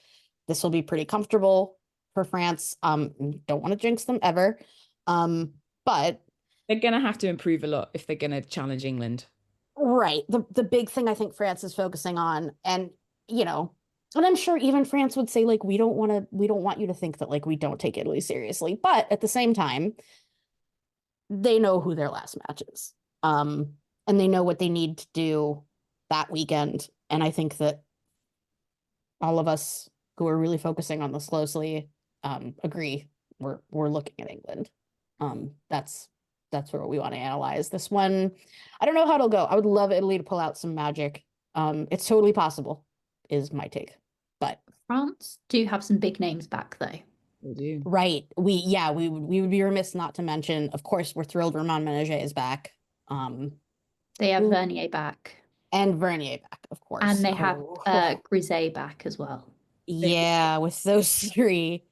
this will be pretty comfortable for France. Don't want to jinx them ever. But They're gonna have to improve a lot if they're gonna challenge England. right, the big thing I think France is focusing on, and and I'm sure even France would say, like, we don't want you to think that, like, we don't take Italy seriously. But at the same time, they know who their last match is. And they know what they need to do that weekend. And I think that all of us who are really focusing on this closely agree we're looking at England. That's where we want to analyze this one. I don't know how it'll go. I would love Italy to pull out some magic. It's totally possible, is my take. But France do have some big names back though. They do. right, we would be remiss not to mention. Of course, we're thrilled Romain Ménager is back. They have Ooh. Vernier back. And Vernier back, of course. And they have Grisey back as well. Yeah, with those three.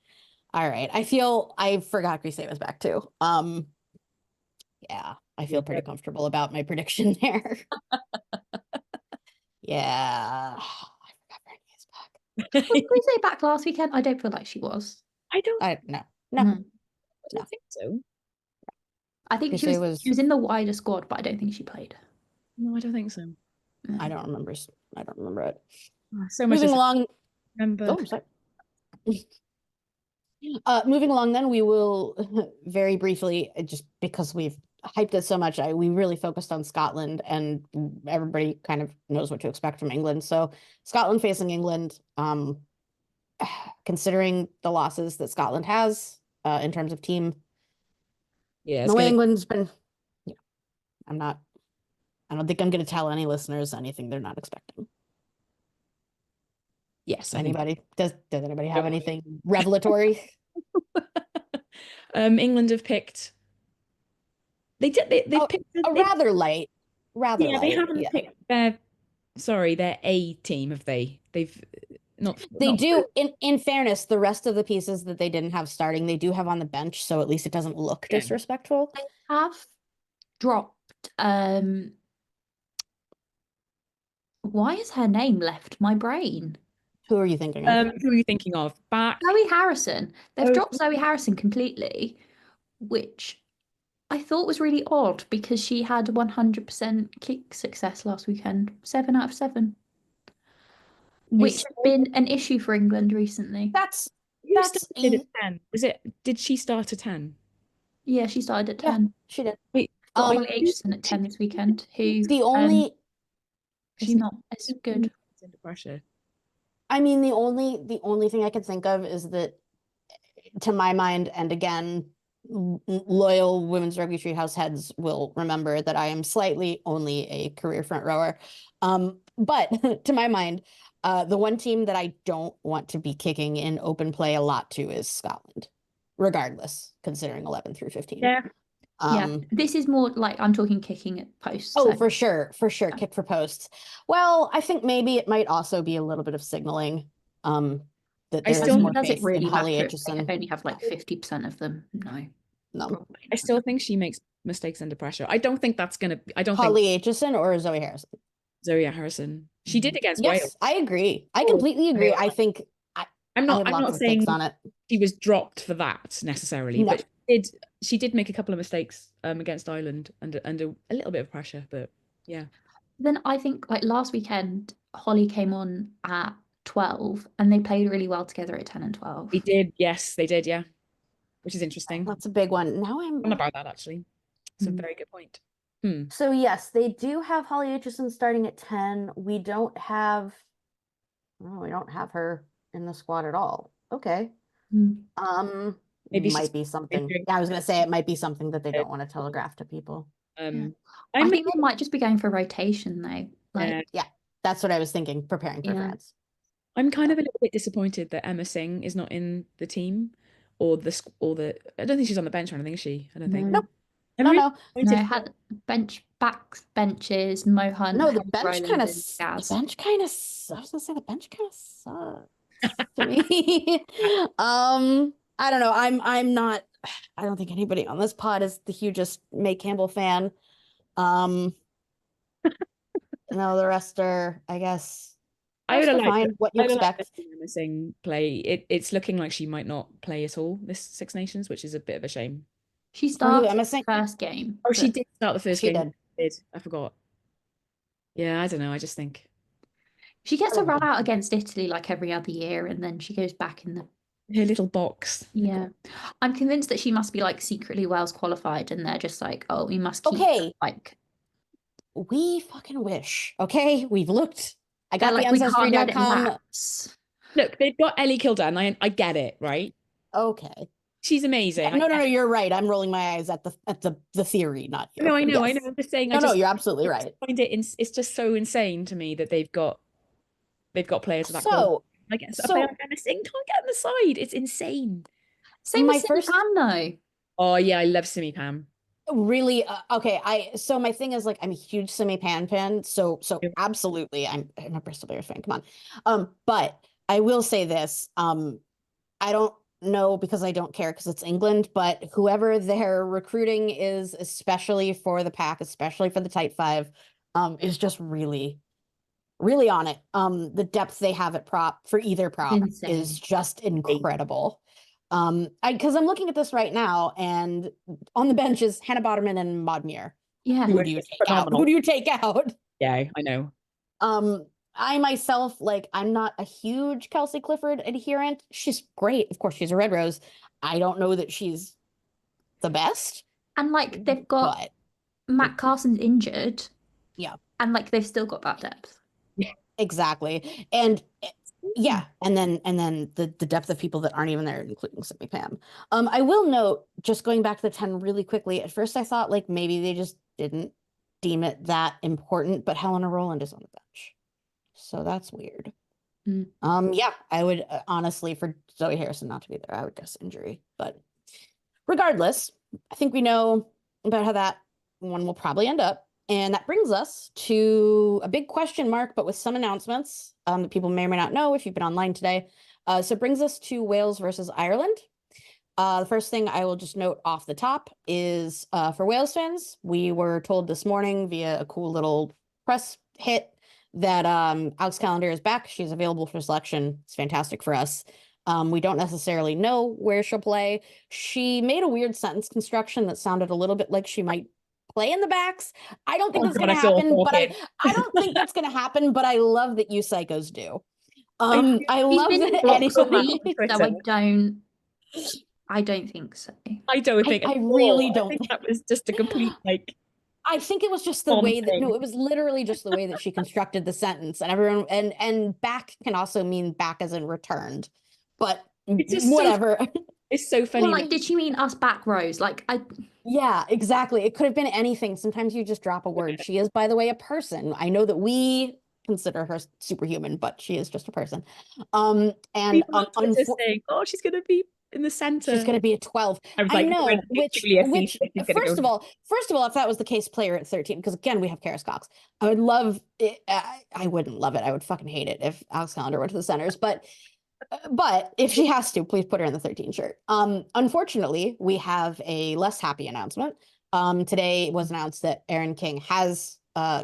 All right. I forgot Grisey was back too. Yeah, I feel pretty comfortable about my prediction there. Yeah. I forgot Vernier's back. Was Grisey back last weekend? I don't feel like she was. No. I don't think so. I think she was in the wider squad, but I don't think she played. No, I don't think so. I don't remember it. So much Moving along. remember. Oh, sorry. Moving along, then we will very briefly, just because we've hyped it so much, we really focused on Scotland, and everybody kind of knows what to expect from England. So Scotland facing England, considering the losses that Scotland has in terms of team, the way England's been, I don't think I'm going to tell any listeners anything they're not expecting. Yes, does anybody have anything revelatory? England have picked. They've picked rather light. They haven't picked their A team, have they? They've not. They do. In fairness, the rest of the pieces that they didn't have starting, they do have on the bench, so at least it doesn't look disrespectful. They have dropped. Why has her name left my brain? Who are you thinking of? Who are you thinking of? Zoe Harrison. They've dropped Zoe Harrison completely, which I thought was really odd because she had 100% kick success last weekend. 7 out of 7. Which has been an issue for England recently. That's at 10. Did she start at 10? Yeah, she started at 10. Yeah, she did. Wait, got Ollie Aitchison at 10 this weekend, who the only she's not as good. Under pressure. I mean, the only thing I could think of is that, to my mind, and again, loyal Women's Rugby Treehouse heads will remember that I am slightly only a career front rower. But to my mind, the one team that I don't want to be kicking in open play a lot to is Scotland, regardless, considering 11 through 15. Yeah. Yeah, this is more like I'm talking kicking at posts. Oh, So. for sure, Yeah. kick for posts. Well, I think maybe it might also be a little bit of signaling that I there is still- more Does it faith in really Holly matter if they Aitchison. only have like 50% of them? No, No, probably I not. still think she makes mistakes under pressure. I don't think that's gonna. I don't Holly think Aitchison or Zoe Harrison. Zoe Harrison. She did against Yes, Wales. I agree. I Oh, completely agree. I- I think I I'm I not. have I'm lots not of takes saying on it. she was dropped for that necessarily, No. but she did make a couple of mistakes against Ireland under a little bit of pressure. But yeah, Then I think like last weekend, Holly came on at 12 and they played really well together at 10 and 12. they did. Yes, they did. Yeah, which is interesting. That's a big one. Now I'm about that actually. It's a Mm. very good point. Hmm. So yes, they do have Holly Aitchison starting at 10. We don't have her in the squad at all. Okay. Mm. Maybe she's Might be something. doing- Yeah, I was gonna say it might be something that they don't want to telegraph to people. Um, I I'm think they might just be going for rotation though. Like, yeah. That's what I was thinking, preparing for Yeah. France. I'm kind of a little bit disappointed that Emma Singh is not in the team or the. I don't think she's on the bench or anything, is she? I don't think. no, Nope. I'm No, really no. no, disappointed. had benches, Mo Hunt, No, the Hayley bench Rowland, kind of and Gaz. I was gonna say the bench kind of sucks to me. I don't know. I'm not I don't think anybody on this pod is the hugest May Campbell fan. No, the rest are, I guess, I would rest have are liked fine. What you I would have liked expect. to see Emma Singh play. It's looking like she might not play at all this Six Nations, which is a bit of a shame. She For who, started Emma the Singh? first game. Oh, she but did start the first She game. did. I forgot. Yeah, I don't know. I just think She gets a Oh. run out against Italy like every other year, and then she goes back in the. her little box. Yeah. I'm convinced that she must be like secretly Wales qualified, and they're just like, oh, we must keep Okay. like. We fucking wish. Okay, we've looked. I They're got like, the we can't let it ancestry.com. lapse. Look, they've got Ellie Kildare. I get it, right? Okay. She's amazing. Yeah, no, you're right. I'm rolling my eyes at the theory, not you. No, I know. Yes. I'm just saying. No, you're absolutely I just right. find it's just so insane to me that they've got players of that quality. So, Like a player like Emma Singh can't get on the side. It's insane. Same My with first- Pam though. Oh yeah, I love Simi Pam. really, okay. So my thing is like I'm a huge Simi Pan fan. So absolutely, I'm a Bristol Bears fan. Come on. But I will say this. I don't know because I don't care because it's England. But whoever their recruiting is, especially for the pack, especially for the tight five, is just really, really on it. The depth they have at prop for either prop Insane. is just incredible. Because I'm looking at this right now, and on the bench is Hannah Botterman and Maud Muir. Yeah. Who do you take out? Who do you take out? Yeah, I know. I myself, like, I'm not a huge Kelsey Clifford adherent. She's great. Of course, she's a Red Rose. I don't know that she's the best, And like they've got but Matt Carson's injured. Yeah. And like they've still got that depth. exactly. And yeah, and then the depth of people that aren't even there, including Simi Pam. I will note, just going back to the 10 really quickly, at first I thought like maybe they just didn't deem it that important, but Helena Rowland is on the bench. So that's weird. Yeah, I would honestly, for Zoe Harrison not to be there, I would guess injury. But regardless, I think we know about how that one will probably end up. And that brings us to a big question mark, but with some announcements that people may or may not know if you've been online today. So it brings us to Wales versus Ireland. The first thing I will just note off the top is for Wales fans, we were told this morning via a cool little press hit that Alex Callender is back. She's available for selection. It's fantastic for us. We don't necessarily know where she'll play. She made a weird sentence construction that sounded a little bit like she might play in the backs. I don't think that's going to happen, but I don't think that's going to happen, but I love that you psychos do. I love that anybody. So I don't think so. I don't think I really don't think that was just a complete like I think it was just the way that it was literally just the way that she constructed the sentence, and everyone and back can also mean back as in returned, but it's just whatever. It's so funny. Well, like, did she mean us back rows? Like, yeah, exactly. It could have been anything. Sometimes you just drop a word. She is, by the way, a person. I know that we consider her superhuman, but she is just a person. And saying, oh, she's gonna be in the center. She's going to be a 12. I was I like, know, which she's gonna first go. of all, if that was the case, player at 13, because again, we have Karis Cox. I would love it. I wouldn't love it. I would fucking hate it if Alex Callender went to the centers, but if she has to, please put her in the 13 shirt. Unfortunately, we have a less happy announcement. Today it was announced that Erin King has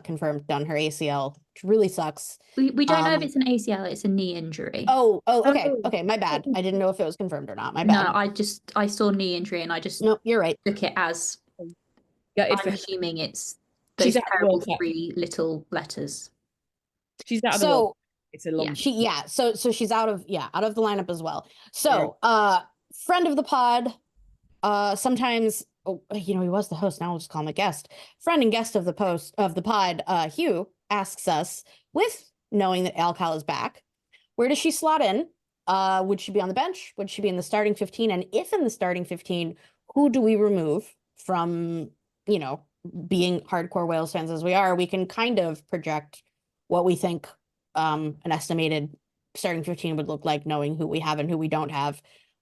confirmed done her ACL, which really sucks. We don't know if it's an ACL, it's a knee injury. Okay, my bad. I didn't know if it was confirmed or not. My bad. No, I saw knee injury and I just No, you're right. took it as Yeah, I'm assuming it's she's those out of the terrible World Cup. 3 little letters. She's out of the World Cup. It's a long. So she's out of the lineup as well. So friend of the pod, sometimes he was the host, now we'll just call him a guest. Friend and guest of the pod, Hugh asks us, with knowing that Alcal is back, where does she slot in? Would she be on the bench? Would she be in the starting 15? And if in the starting 15, who do we remove from, being hardcore Wales fans as we are? We can kind of project what we think an estimated starting 15 would look like, knowing who we have and who we don't have.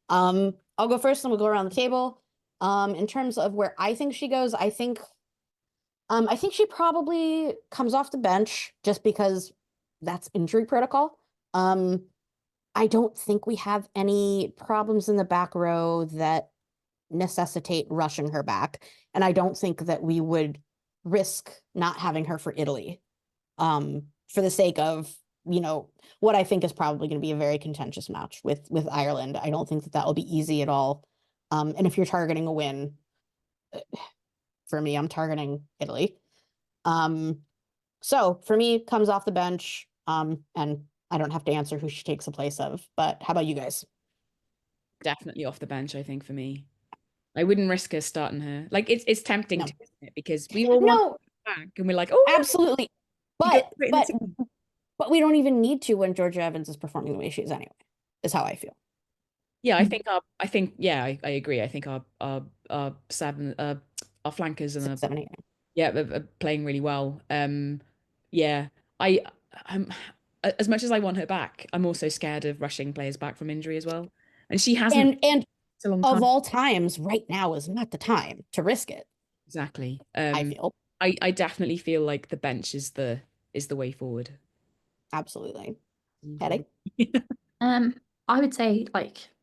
I'll go first and we'll go around the table. In terms of where I think she goes, I think she probably comes off the bench just because that's injury protocol. I don't think we have any problems in the back row that necessitate rushing her back. And I don't think that we would risk not having her for Italy, for the sake of, what I think is probably going to be a very contentious match with Ireland. I don't think that will be easy at all. And if you're targeting a win, for me, I'm targeting Italy. So for me, comes off the bench, and I don't have to answer who she takes the place of. But how about you guys? Definitely off the bench, I think, for me. I wouldn't risk her starting her. Like it's tempting to, isn't it? Because we all want her back and we're like, oh, absolutely. But we don't even need to when Georgia Evans is performing the way she is anyway, is how I feel. Yeah, I agree. I think our flankers and 6, 7, 8. are playing really well. Yeah, I'm as much as I want her back, I'm also scared of rushing players back from injury as well. And she hasn't. And a long of time. all times, right now is not the time to risk it. Exactly. I feel. I definitely feel like the bench is the way forward. Absolutely. Hattie? I would say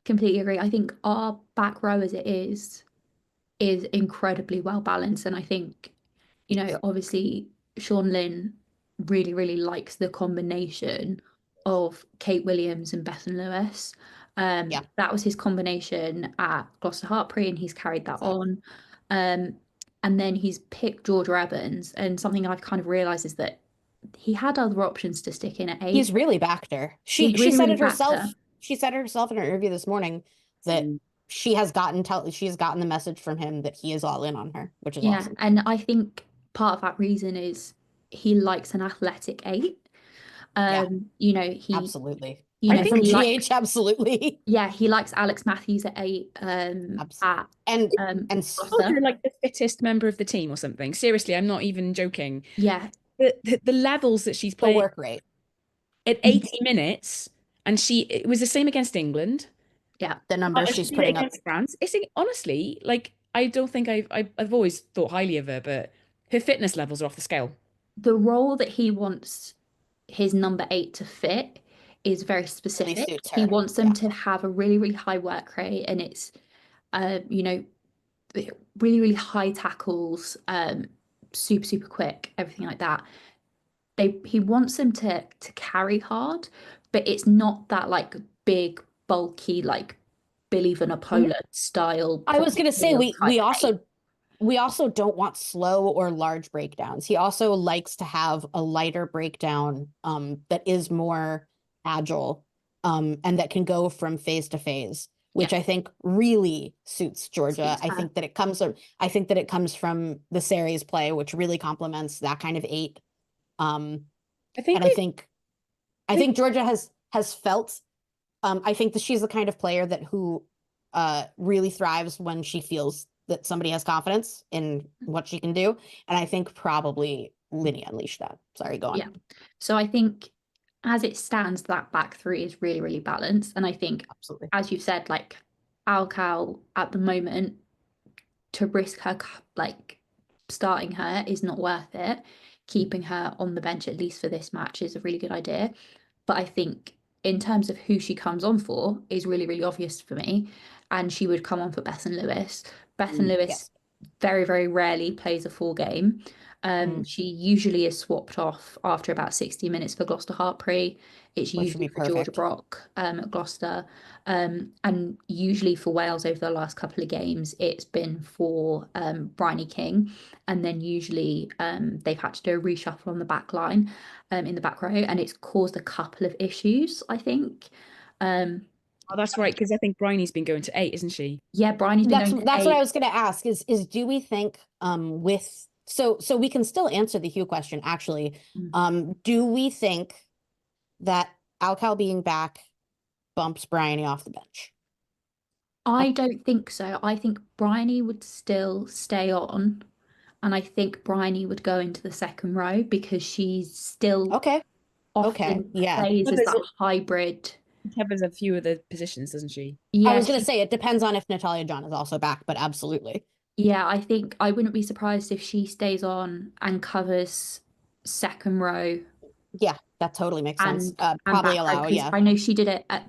completely agree. I think our back row as it is incredibly well balanced. And I think, obviously Sean Lynn really, really likes the combination of Kate Williams and Bethan Lewis. That was his combination at Gloucester Hartpury and he's carried that on. And then he's picked Georgia Evans. And something I've kind of realized is that he had other options to stick in at 8. He's really backed her. She said it herself. She said it herself in her interview this morning that she has gotten the message from him that he is all in on her, which is awesome. And I think part of that reason is he likes an athletic 8. He absolutely. I think from GH, absolutely. Yeah, he likes Alex Matthews at 8. And like the fittest member of the team or something. Seriously, I'm not even joking. Yeah. The levels that she's playing, the work rate at 80 minutes, and it was the same against England. Yeah, the numbers she's putting up against France. It's honestly, like, I don't think I've always thought highly of her, but her fitness levels are off the scale. The role that he wants his number 8 to fit is very specific. Really he wants them to have a really, really high work rate, and it's really, really high tackles, super, super quick, everything like that. He wants them to carry hard, but it's not that like big, bulky, like Billy Vanapola style. I was gonna say we also don't want slow or large breakdowns. He also likes to have a lighter breakdown that is more agile and that can go from phase to phase, which I think really suits Georgia. I think that it comes from the series play, which really complements that kind of 8. I think Georgia has felt. I think that she's the kind of player who really thrives when she feels that somebody has confidence in what she can do, and I think probably Linny unleashed that. Sorry, go on. Yeah. So I think as it stands, that back 3 is really, really balanced, and I think, absolutely, as you've said, like Alcal at the moment, to risk her like starting her is not worth it. Keeping her on the bench at least for this match is a really good idea. But I think in terms of who she comes on for is really, really obvious for me. And she would come on for Bethan Lewis. Bethan Lewis Yes. very, very rarely plays a full game. She usually is swapped off after about 60 minutes for Gloucester Hartpury. It's Which would usually be for Georgia perfect. Brock at Gloucester. And usually for Wales over the last couple of games, it's been for Bryony King. And then usually they've had to do a reshuffle on the back line in the back row, and it's caused a couple of issues, I think. Oh, that's right, because I think Bryony's been going to 8, isn't she? Yeah, Bryony's been going to That's what I 8. was going to ask is do we think with so we can still answer the Hugh question actually. Do we think that Alcal being back bumps Bryony off the bench? I don't think so. I think Bryony would still stay on, and I think Bryony would go into the second row because she's still Okay. often Yeah. plays as that hybrid. Covers a few of the positions, doesn't she? I Yeah, was going to say it depends on if Natalia John is also back, but absolutely. yeah, I think I wouldn't be surprised if she stays on and covers second row Yeah, that totally makes sense. and Probably back row, allow, because yeah. I know she did it at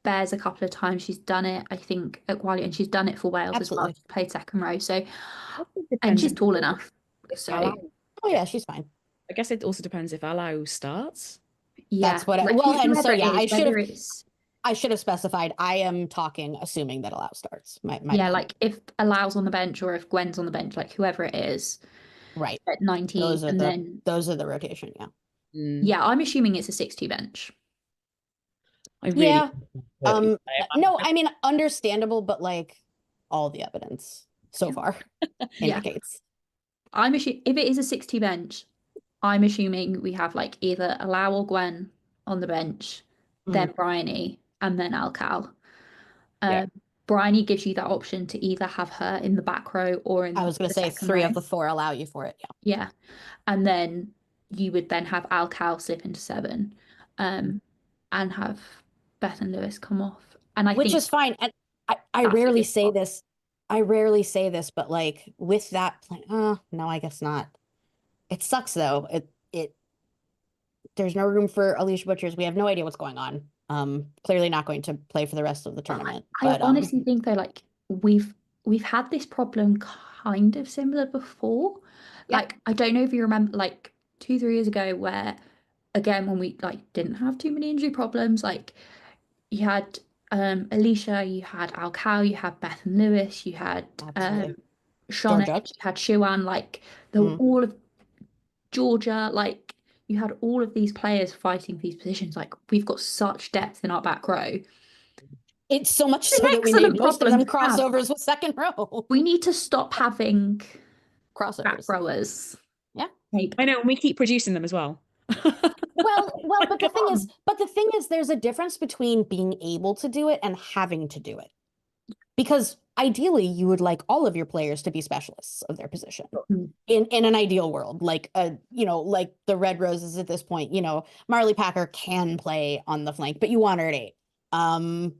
Bears a couple of times. She's done it, I think, at Gwalior, and she's done it for Wales as well. Absolutely. She's played second row, so and Depends she's if tall enough. So Allow. Oh yeah, she's fine. I guess it also depends if Allow starts. yeah, That's what like, well, and so whoever it yeah, is, whether it's I should have specified. I am talking assuming that Allow starts. My yeah, bad. like if Alau's on the bench or if Gwen's on the bench, like whoever it is Right. at 90, Those are and the then rotation, yeah. yeah, I'm assuming it's a 6-2 bench. I really Yeah. No, I mean understandable, but like all the evidence so far Yeah. indicates. I'm assuming if it is a 6-2 bench, I'm assuming we have like either Allow or Gwen on the bench, then Bryony, and then Alcal. Yeah. Bryony gives you that option to either have her in the back row or in I was going the to say second 3 row. of the 4 allow you for it. Yeah. Yeah. And then you would then have Alcal slip into 7, and have Bethan Lewis come off. And I Which think is fine. And I that's a rarely good say spot. this. I rarely say this, but like with that plan, no, I guess not. It sucks though. It there's no room for Alicia Butchers. We have no idea what's going on. Clearly not going to play for the rest of the tournament. I But honestly think though, like we've had this problem kind of similar before. Yeah. Like I don't know if you remember, like 2, 3 years ago, where again when we like didn't have too many injury problems, like you had Alicia, you had Alcal, you had Bethan Lewis, you had absolutely. Shonick, Georgia. you had Sian, like they were all of Georgia, like you had all of these players fighting for these positions. Like we've got such depth in our back row. It's so much It's so an that we made excellent most of problem them to have. crossovers with second row. We need to stop having back Crossovers. rowers. Yeah. I know, and we keep producing them as well. Well, but the thing is, there's a difference between being able to do it and having to do it. Because ideally, you would like all of your players to be specialists of their position. In an ideal world, like like the Red Roses at this point, Marley Packer can play on the flank, but you want her at 8.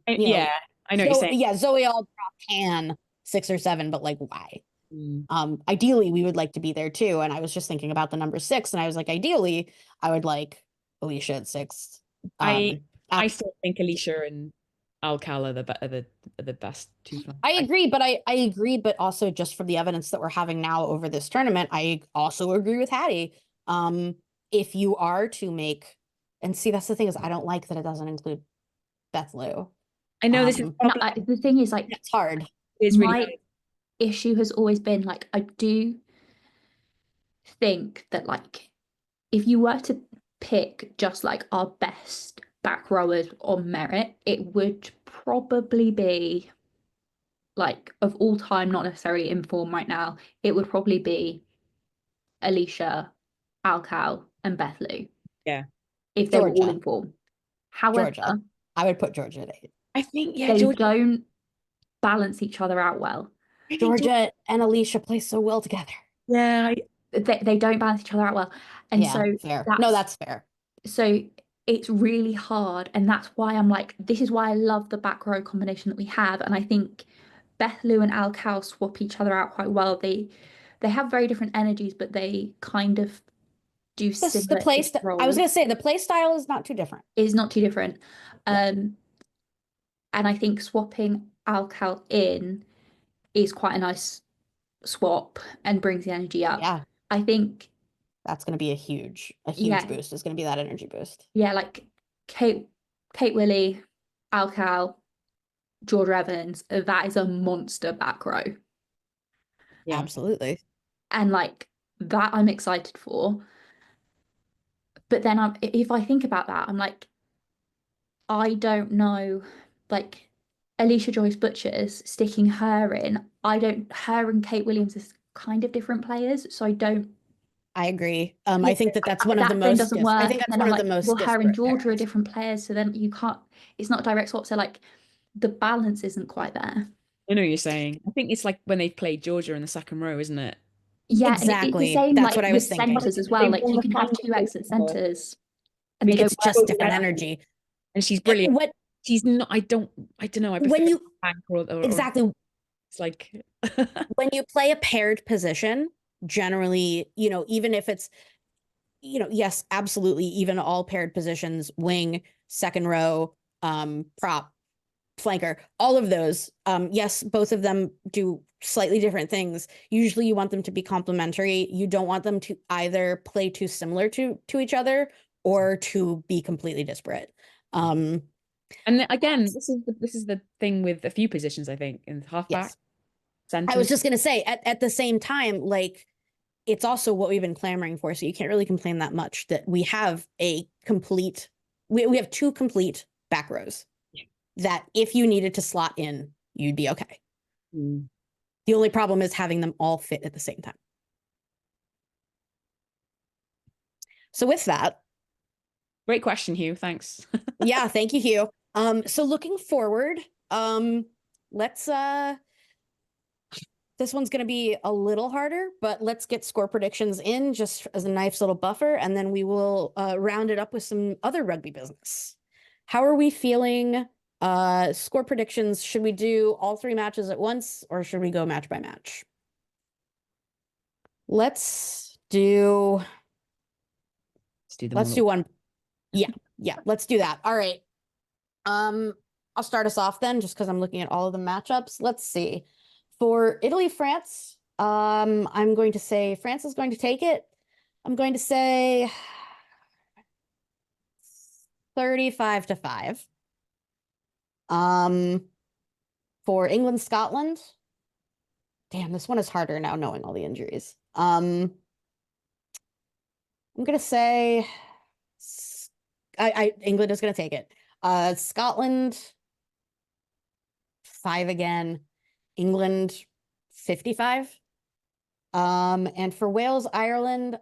Yeah, I know what you're saying. Yeah, Zoe Aldrop can 6 or 7, but like why? Ideally, we would like to be there too. And I was just thinking about the number 6, and I was like, ideally, I would like Alicia at 6. I still think Alicia and Alcal are the best 2 flanks. I agree, but I agree, but also just from the evidence that we're having now over this tournament, I also agree with Hattie. If you are to make, and see, that's the thing is, I don't like that it doesn't include Beth Lou. I know this is the thing is, like, it's hard. It's really my hard. issue has always been like I do think that like if you were to pick just like our best back rowers on merit, it would probably be like of all time, not necessarily in form right now, it would probably be Alicia, Alcal, and Beth Lou. Yeah. If they were all Georgia. in form. However, Georgia. I would put Georgia at 8. I think they Georgia, don't balance each other out well. Georgia and Alicia play so well together. Yeah. They don't balance each other out well. And yeah, so fair. No, that's fair. So it's really hard, and that's why I'm like, this is why I love the back row combination that we have, and I think Beth Lou and Al Cow swap each other out quite well. They have very different energies, but they kind of do The similar play I was roles. gonna say the play style is not too different. It's not too different. Yeah. And I think swapping Al Cow in is quite a nice swap and brings the energy up. Yeah, I think, that's gonna be a huge yeah, boost. Is gonna be that energy boost. yeah, like Kate Willie, Al Cow, George Evans, that is a monster back row. Yeah. Absolutely. And like that I'm excited for. But then if I think about that, I'm like, I don't know, like Alicia Joyce Butchers sticking her in. Her and Kate Williams is kind of different players, so I don't. I agree. Yeah, I think that that's one of the that then most doesn't I work. think And that's then one I'm of the like, most well, her and disparate Georgia are pairings. different players, so then you can't. It's not a direct swap. So like, the balance isn't quite there. I know what you're saying. I think it's like when they've played Georgia in the second row, isn't it? Yeah, and it's the Exactly. same That's like what I was with thinking. centers as well. They've Like won you the can have final two excellent together. centers and they don't It's work just different together. energy. And she's brilliant. What She's not, I don't know. I prefer when you Hank or exactly it's like, when you play a paired position, generally, even if it's, yes, absolutely, even all paired positions, wing, second row, prop, flanker, all of those, yes, both of them do slightly different things. Usually you want them to be complementary. You don't want them to either play too similar to each other or to be completely disparate. Um, and again, this is the thing with a few positions, I think, in halfback, yes. I was centers. just going to say at the same time, like it's also what we've been clamoring for. So you can't really complain that much that we have we have two complete back rows that if you needed to slot in, you'd be okay. Mm. The only problem is having them all fit at the same time. So with that, Great question, Hugh. Thanks. yeah, thank you, Hugh. So looking forward, let's this one's going to be a little harder, but let's get score predictions in just as a nice little buffer, and then we will round it up with some other rugby business. How are we feeling? Score predictions. Should we do all three matches at once, or should we go match by match? Let's do. Let's do them Let's all. do one. Yeah, let's do that. All right. I'll start us off then, just because I'm looking at all of the matchups. Let's see. For Italy, France, I'm going to say France is going to take it. I'm going to say 35-5. For England, Scotland, damn, this one is harder now knowing all the injuries. I'm gonna say England is gonna take it. Scotland 5 again. England 55. And for Wales, Ireland,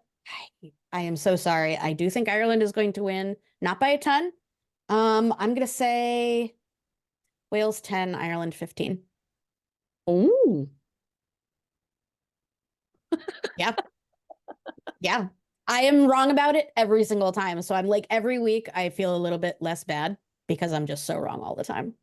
I am so sorry. I do think Ireland is going to win, not by a ton. I'm gonna say Wales 10, Ireland 15. Oh, Yeah. Yeah. I am wrong about it every single time. So I'm like every week I feel a little bit less bad because I'm just so wrong all the time.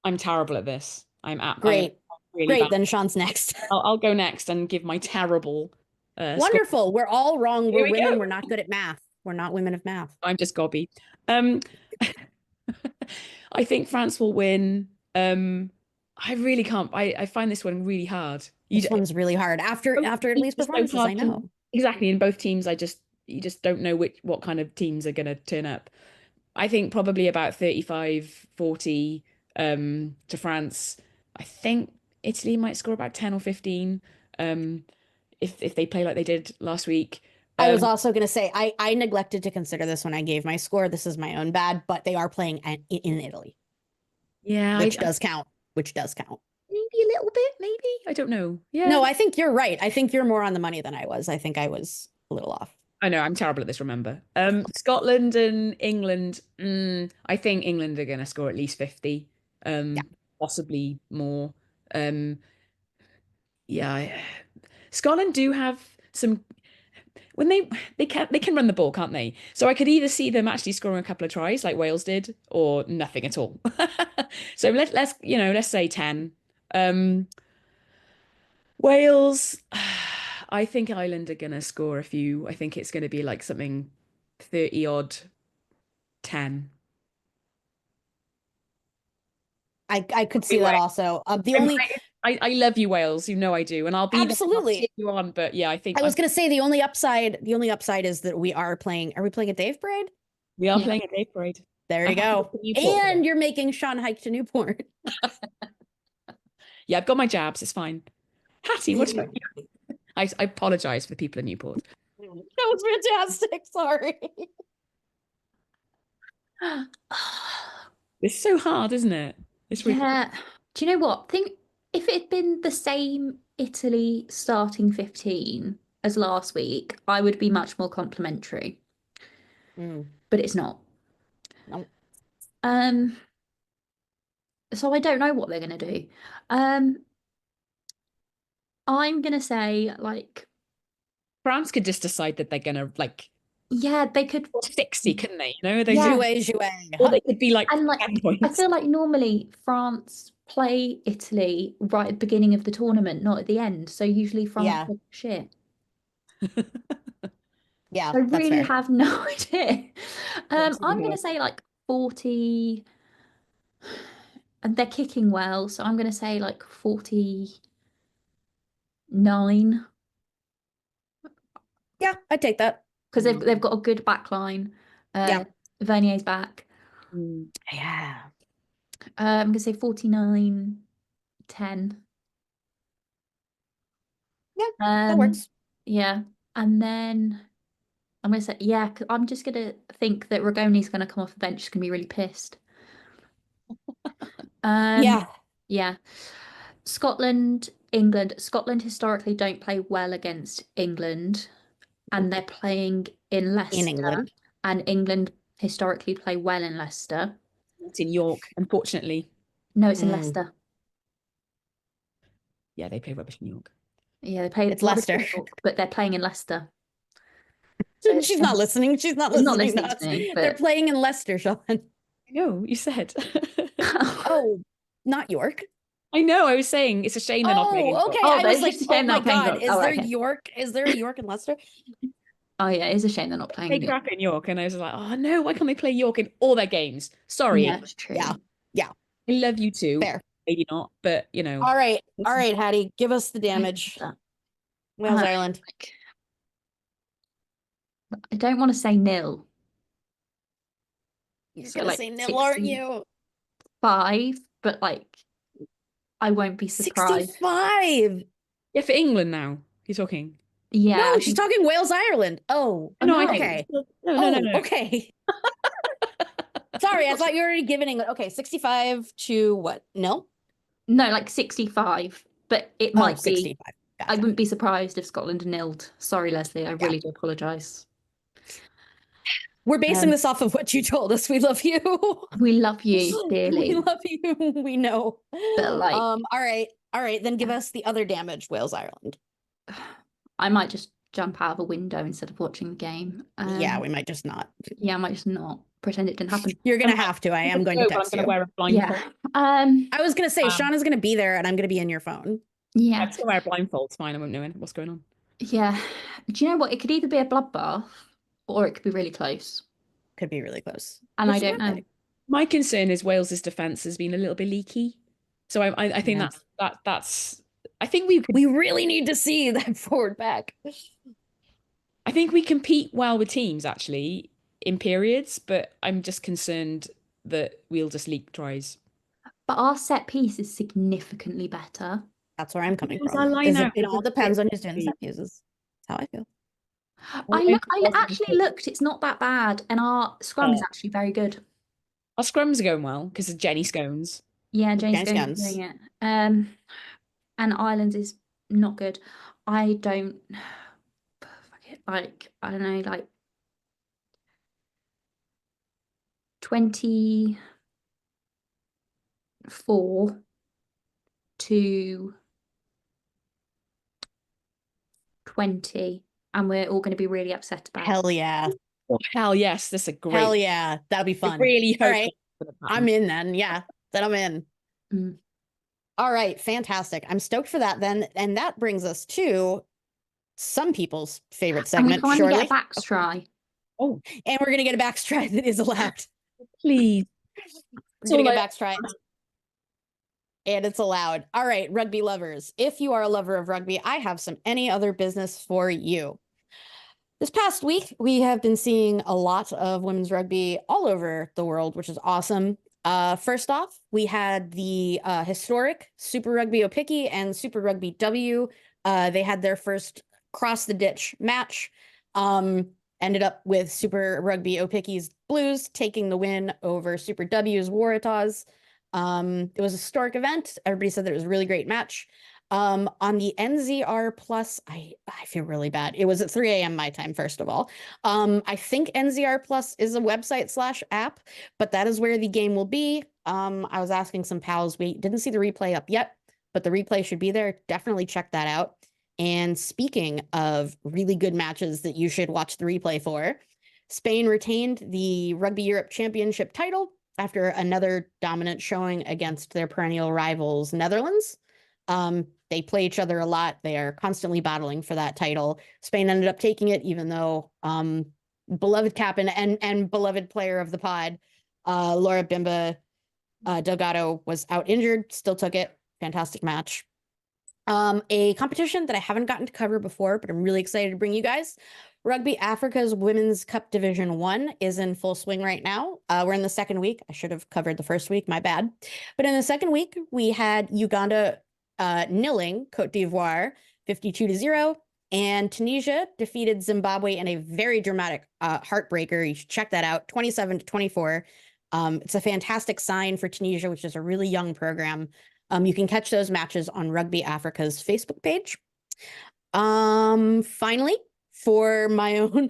I'm terrible at this. I am Great. really Great. bad. Then Sean's next. I'll go next and give my terrible score. Wonderful. We're all wrong. Here We're we women. go. We're not good at math. We're not women of math. I'm just gobby. Um, I think France will win. I really can't. I find this one really hard. This one's really hard. After Both teams Italy's are so performances, I hard to know. exactly in both teams. You just don't know what kind of teams are going to turn up. I think probably about 35-40 to France. I think Italy might score about 10 or 15 if they play like they did last week. I was also going to say I neglected to consider this when I gave my score. This is my own bad, but they are playing in Italy, Yeah, which does count. Which does count. maybe a little bit, maybe. I don't know. Yeah. No, I think you're right. I think you're more on the money than I was. I think I was a little off. I know, I'm terrible at this, remember. Scotland and England, I think England are going to score at least 50, Yeah. possibly more. Um, yeah, Scotland do have some. when they can run the ball, can't they? So I could either see them actually scoring a couple of tries like Wales did, or nothing at all. So let's say 10. Um, Wales, I think Ireland are gonna score a few. I think it's gonna be like something 30 odd 10. I could see that Anyway, also. The only I love you, Wales. You know I do, and I'll be there. I'll cheer absolutely. you on. But yeah, I think I was gonna say the only upside is that we are playing. Are we playing a Dave Parade? we are Yeah. playing a day parade. There I you have to go. go to Newport. And you're making Sean hike to Newport. Yeah, I've got my jabs. It's fine. Hattie, what about you? I apologize for the people in Newport. That was fantastic. Sorry. It's so hard, isn't it? It's really Yeah. Do you know what? Think if it had been the same Italy starting 15 as last week, I would be much more complimentary. But it's not. No. So I don't know what they're gonna do. Um, I'm gonna say like, France could just decide that they're gonna like yeah, they could, 60, couldn't they? You know, they yeah. or they could be like And like 10 I points. feel like normally France play Italy right at the beginning of the tournament, not at the end. So usually France Yeah. look shit. Yeah, I that's really fair. have no idea. Yes, I'm gonna say like 40, and they're kicking well, so I'm gonna say like 49. Yeah, I take that. Because they've got a good back line. Yeah. Vernier's back. Mm. Yeah. I'm gonna say 49, 10. Yeah, that works. Yeah. And then I'm gonna say, yeah, 'cause I'm just gonna think that Rigoni's gonna come off the bench, she's gonna be really pissed. Yeah. Yeah. Scotland, England. Scotland historically don't play well against England, and they're playing in In Leicester, England. and England historically play well in Leicester. It's in York, unfortunately. No, it's in Mm. Leicester. Yeah, they play rubbish in York. Yeah, they play It's rubbish Leicester. football, but they're playing in Leicester. So She's not listening. She's not she's not listening to listening us. to me, They're but playing in Leicester, Sean. I know, you said. Oh, not York. I know, I was saying it's a shame they're not playing in Oh, York. okay. oh, I but was it's like, just a oh shame they're my not playing God, York. Oh, right, okay. Is there a York in Leicester? Oh yeah, it's a shame they're not playing Play in York. crap in York, and I was like, oh no, why can't they play York in all their games? Sorry, Yeah, it's true. Yeah. Yeah. I love you too. Fair. Maybe not, but you know. All right. All right, Hattie, give us the damage. Wales Uh, Ireland. I don't want to say nil. You're So gonna like say nil, aren't you? 65, but like I won't be surprised. 65. Yeah, for England now. You're talking. Yeah, No, I she's think. talking Wales Ireland. Oh, Oh No, I no, think okay. no, Oh, no. okay. Sorry, I thought you were already giving it. Okay, 65 to what? No? no, like 65, but it Oh, might be. 65. I Gotcha. wouldn't be surprised if Scotland nilled. Sorry, Leslie, I Yeah. really do apologise. We're basing this off of what you told us. We love you. We love you We dearly, love you. We know. but like, All right. All right, then give us the other damage, Wales Ireland. I might just jump out of a window instead of watching the game. Yeah, we might just not. Yeah, I might just not pretend it didn't happen. You're gonna have to. I am going to I'm text gonna you. wear a Yeah. blindfold. I was gonna say Sean is gonna be there and I'm gonna be in your phone. I'm Yeah. just gonna wear a blindfold. It's fine. I won't know what's going on. Yeah. Do you know what? It could either be a bloodbath or it could be really close. Could be really close. And Which I do you don't want know. to My concern is Wales's defense has been a little bit leaky. So I think Yeah. that's I think we could We really need to see that forward back. I think we compete well with teams actually in periods, but I'm just concerned that we'll just leak tries. But our set piece is significantly better. That's where I'm coming Because from. our line out It is all a depends bit on who's doing the weak. set pieces. That's how I feel. I actually looked, it's not that bad. And our scrum is actually very good. Our scrums are going well because of Jenny Scones. Yeah, James James Jones is Guns. doing it. And Ireland is not good. I don't fuck it, like, I don't know, like 24 to 20, and we're all going to be really upset about it. Hell yeah. Oh, hell yes, that's a great. Hell yeah. That'll be I fun. really hope All right. that's gonna I'm happen. in then. Yeah. Then I'm in. Mm. All right. Fantastic. I'm stoked for that then. And that brings us to some people's favorite And we segment, finally surely. get a backs try. Oh, And we're going to get a backstride that is allowed. please. We're going to all get I- backstride. And it's allowed. All right, rugby lovers. If you are a lover of rugby, I have some any other business for you. This past week, we have been seeing a lot of women's rugby all over the world, which is awesome. First off, we had the historic Super Rugby Opiki and Super Rugby W. They had their first cross the ditch match. Ended up with Super Rugby Opiki's Blues taking the win over Super W's Waratahs. It was a historic event. Everybody said that it was a really great match. On the NZR Plus, I feel really bad. It was at 3 a.m. my time, first of all. I think NZR Plus is a website/app, but that is where the game will be. I was asking some pals. We didn't see the replay up yet, but the replay should be there. Definitely check that out. And speaking of really good matches that you should watch the replay for, Spain retained the Rugby Europe Championship title after another dominant showing against their perennial rivals, Netherlands. They play each other a lot. They are constantly battling for that title. Spain ended up taking it, even though beloved captain and beloved player of the pod, Laura Bimba Delgado, was out injured, still took it. Fantastic match. A competition that I haven't gotten to cover before, but I'm really excited to bring you guys. Rugby Africa's Women's Cup Division 1 is in full swing right now. We're in the second week. I should have covered the first week, my bad. But in the second week, we had Uganda nilling Cote d'Ivoire 52-0, and Tunisia defeated Zimbabwe in a very dramatic heartbreaker. You should check that out, 27-24. It's a fantastic sign for Tunisia, which is a really young program. You can catch those matches on Rugby Africa's Facebook page. Finally, for my own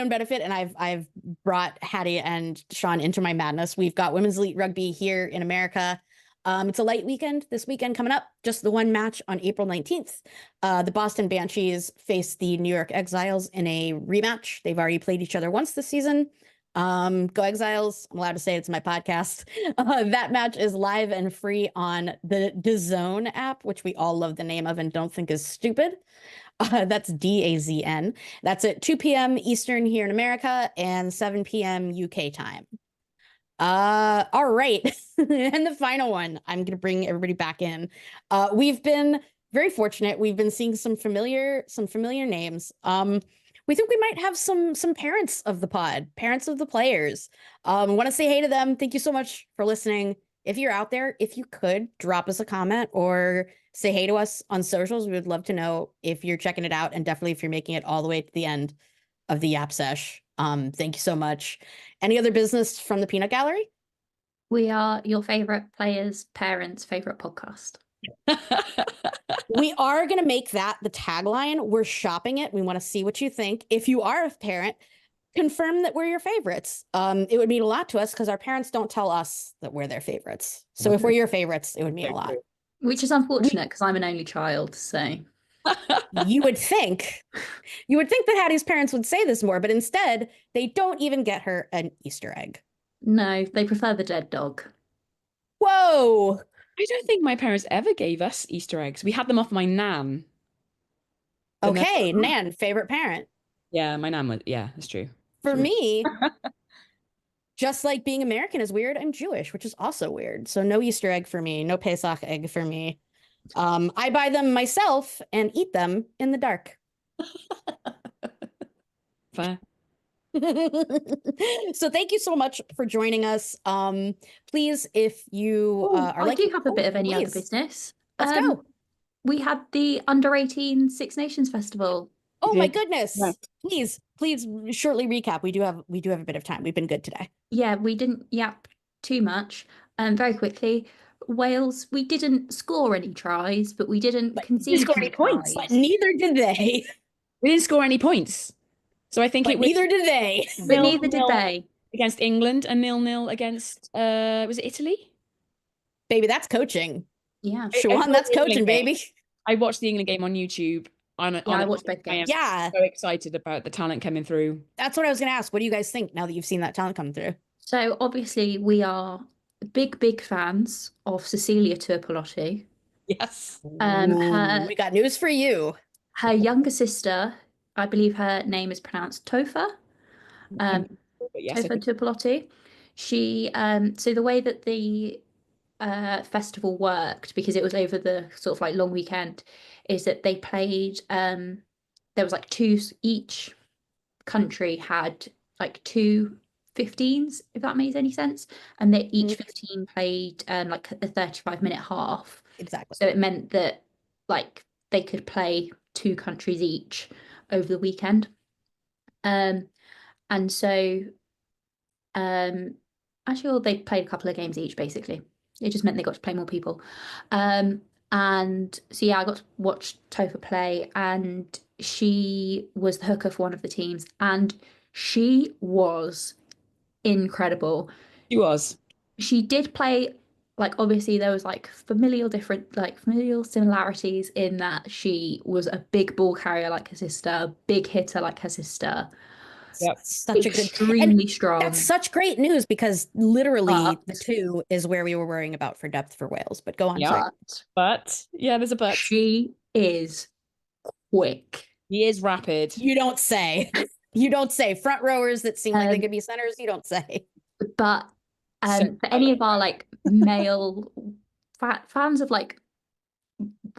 benefit, and I've brought Hattie and Sean into my madness, we've got Women's Elite Rugby here in America. It's a light weekend this weekend coming up, just the one match on April 19th. The Boston Banshees face the New York Exiles in a rematch. They've already played each other once this season. Go Exiles. I'm allowed to say it's my podcast. That match is live and free on the DAZN app, which we all love the name of and don't think is stupid. That's DAZN. That's at 2 p.m. Eastern here in America and 7 p.m. UK time. All right. And the final one, I'm going to bring everybody back in. We've been very fortunate. We've been seeing some familiar names. We think we might have some parents of the pod, parents of the players. Want to say hey to them. Thank you so much for listening. If you're out there, if you could drop us a comment or say hey to us on socials, we would love to know if you're checking it out, and definitely if you're making it all the way to the end of the Yap Sesh. Thank you so much. Any other business from the Peanut Gallery? We are your favorite players' parents' favorite podcast. We are going to make that the tagline. We're shopping it. We want to see what you think. If you are a parent, confirm that we're your favorites. It would mean a lot to us because our parents don't tell us that we're their favorites. So if we're your favorites, it would mean a lot. Which is unfortunate because I'm an only child, so. You would think that Hattie's parents would say this more, but instead they don't even get her an Easter egg. No, they prefer the dead dog. Whoa. I don't think my parents ever gave us Easter eggs. We had them off my nan. Okay, Nan, favorite parent. Yeah, my nan was, yeah, that's true. For me, just like being American is weird, I'm Jewish, which is also weird. So no Easter egg for me, no Pesach egg for me. I buy them myself and eat them in the dark. Fair. So thank you so much for joining us. Please, if you are I like, do have a bit of any other please, business. let's go. We had the Under-18 Six Nations Festival. Oh my did. goodness. Yeah. Please shortly recap. We do have a bit of time. We've been good today. Yeah, we didn't yap too much. Very quickly, Wales, we didn't score any tries, but we didn't concede score any any points. tries. But neither did they. We didn't score any points. So I think But it was neither did they. But neither did 0-0 they. against England and 0-0 against was it Italy? Baby, that's coaching. Yeah. I Sian, saw that's the England coaching, game. baby. I watched the England game on YouTube I watched both I am games. Yeah, so excited about the talent coming through. that's what I was going to ask. What do you guys think now that you've seen that talent come through? So obviously we are big fans of Cecilia Turpolotti. Yes. Her We got news for you. younger sister, I believe her name is pronounced Topher. But yes, I Topher think Turpolotti. She so the way that the festival worked, because it was over the sort of like long weekend, is that they played there was like two, each country had like two 15s, if that makes any sense, and they each 15 played like a 35-minute half. Exactly. So it meant that like they could play two countries each over the weekend. And so actually, well, they played a couple of games each, basically. It just meant they got to play more people. And so yeah, I got to watch Topher play, and she was the hooker for one of the teams, and she was incredible. she was. She did play, like, obviously there was like familial similarities in that she was a big ball carrier like her sister, a big hitter like her sister, Yep. Such a good, and extremely strong. that's such great news because literally the But- two is where we were worrying about for depth for Wales. But go on, Yeah. sorry. But yeah, there's a but. She is quick. He is rapid. You don't say. You don't say. Front rowers that seem like they Um, could be centers, you don't say. But So for any of our like male fans of like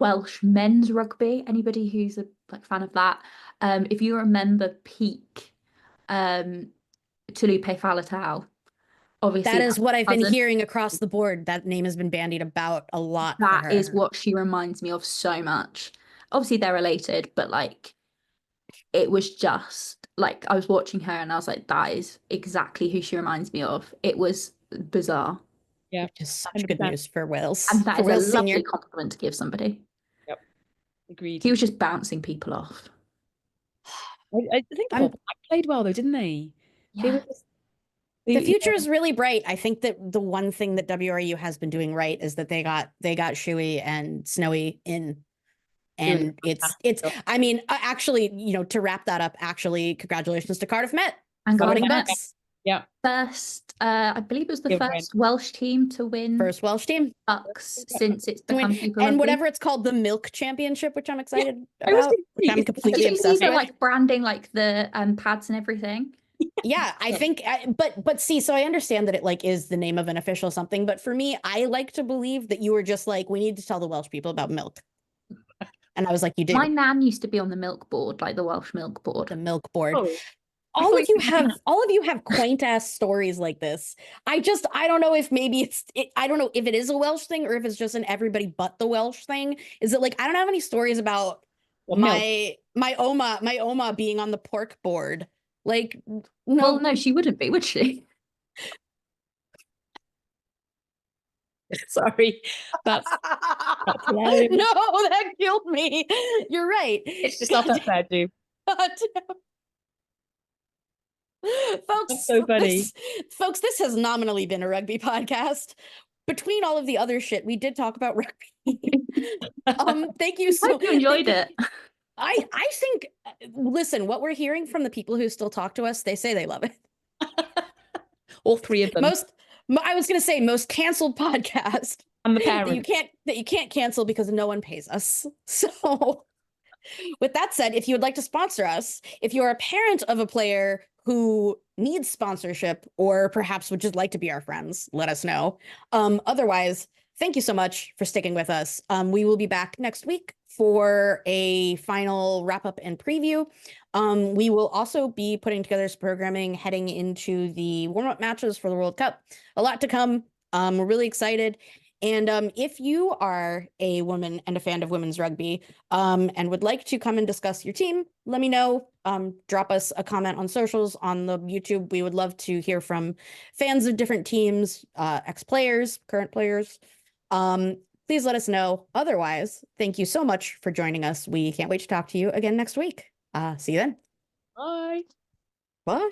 Welsh men's rugby, anybody who's a like fan of that, if you remember peak Tulupe Faletau, obviously That is what I've been cousin, hearing across the board. That name has been bandied about a lot for that her. is what she reminds me of so much. Obviously they're related, but like it was just like I was watching her and I was like, that is exactly who she reminds me of. It was bizarre. yeah, Which is such good 100%. news for Wales. And that For is a Wales lovely senior. compliment to give somebody. Yep. Agreed. He was just bouncing people off. I think the whole pack played well though, didn't they? They were Yeah. just, The future is really bright. I think that the one thing that WRU has been doing right is that they got Shuey and Snowy in. And it's I mean, actually, to wrap that up, actually, congratulations to Cardiff Met And for winning Cardiff Met. Bucks. Yeah. First, I believe it was the Good first Welsh team to win First Welsh team. Bucks since it's To win. become Super And Rugby. whatever it's called, the Milk Championship, which I'm excited I was about, which I'm confused. completely Did you see obsessed the with. like branding, like the pads and everything? Yeah, I think, but see, so I understand that it like is the name of an official something, but for me, I like to believe that you were just like, we need to tell the Welsh people about milk. And I was like, you did. My nan used to be on the milk board, like the Welsh milk board. The milk board. Oh, all of you have quaint ass stories like this. I don't know if maybe I don't know if it is a Welsh thing or if it's just an everybody but the Welsh thing. Is it like I don't have any stories about my oma being on the pork board? Like no. Well, no, she wouldn't be, would she? sorry. That's hilarious. No, that killed me. You're right. It's just not that bad, dude. Folks, That's so funny. Folks, this has nominally been a rugby podcast. Between all of the other shit, we did talk about rugby. Thank you so I hope you enjoyed it. I think, listen, what we're hearing from the people who still talk to us, they say they love it. All three of them. I was going to say most canceled podcast. And the parents. That you can't cancel because no one pays us. So with that said, if you would like to sponsor us, if you're a parent of a player who needs sponsorship or perhaps would just like to be our friends, let us know. Otherwise, thank you so much for sticking with us. We will be back next week for a final wrap up and preview. We will also be putting together some programming heading into the warm-up matches for the World Cup. A lot to come. We're really excited. And if you are a woman and a fan of women's rugby and would like to come and discuss your team, let me know. Drop us a comment on socials, on the YouTube. We would love to hear from fans of different teams, ex-players, current players. Please let us know. Otherwise, thank you so much for joining us. We can't wait to talk to you again next week. See you then. Bye. Bye.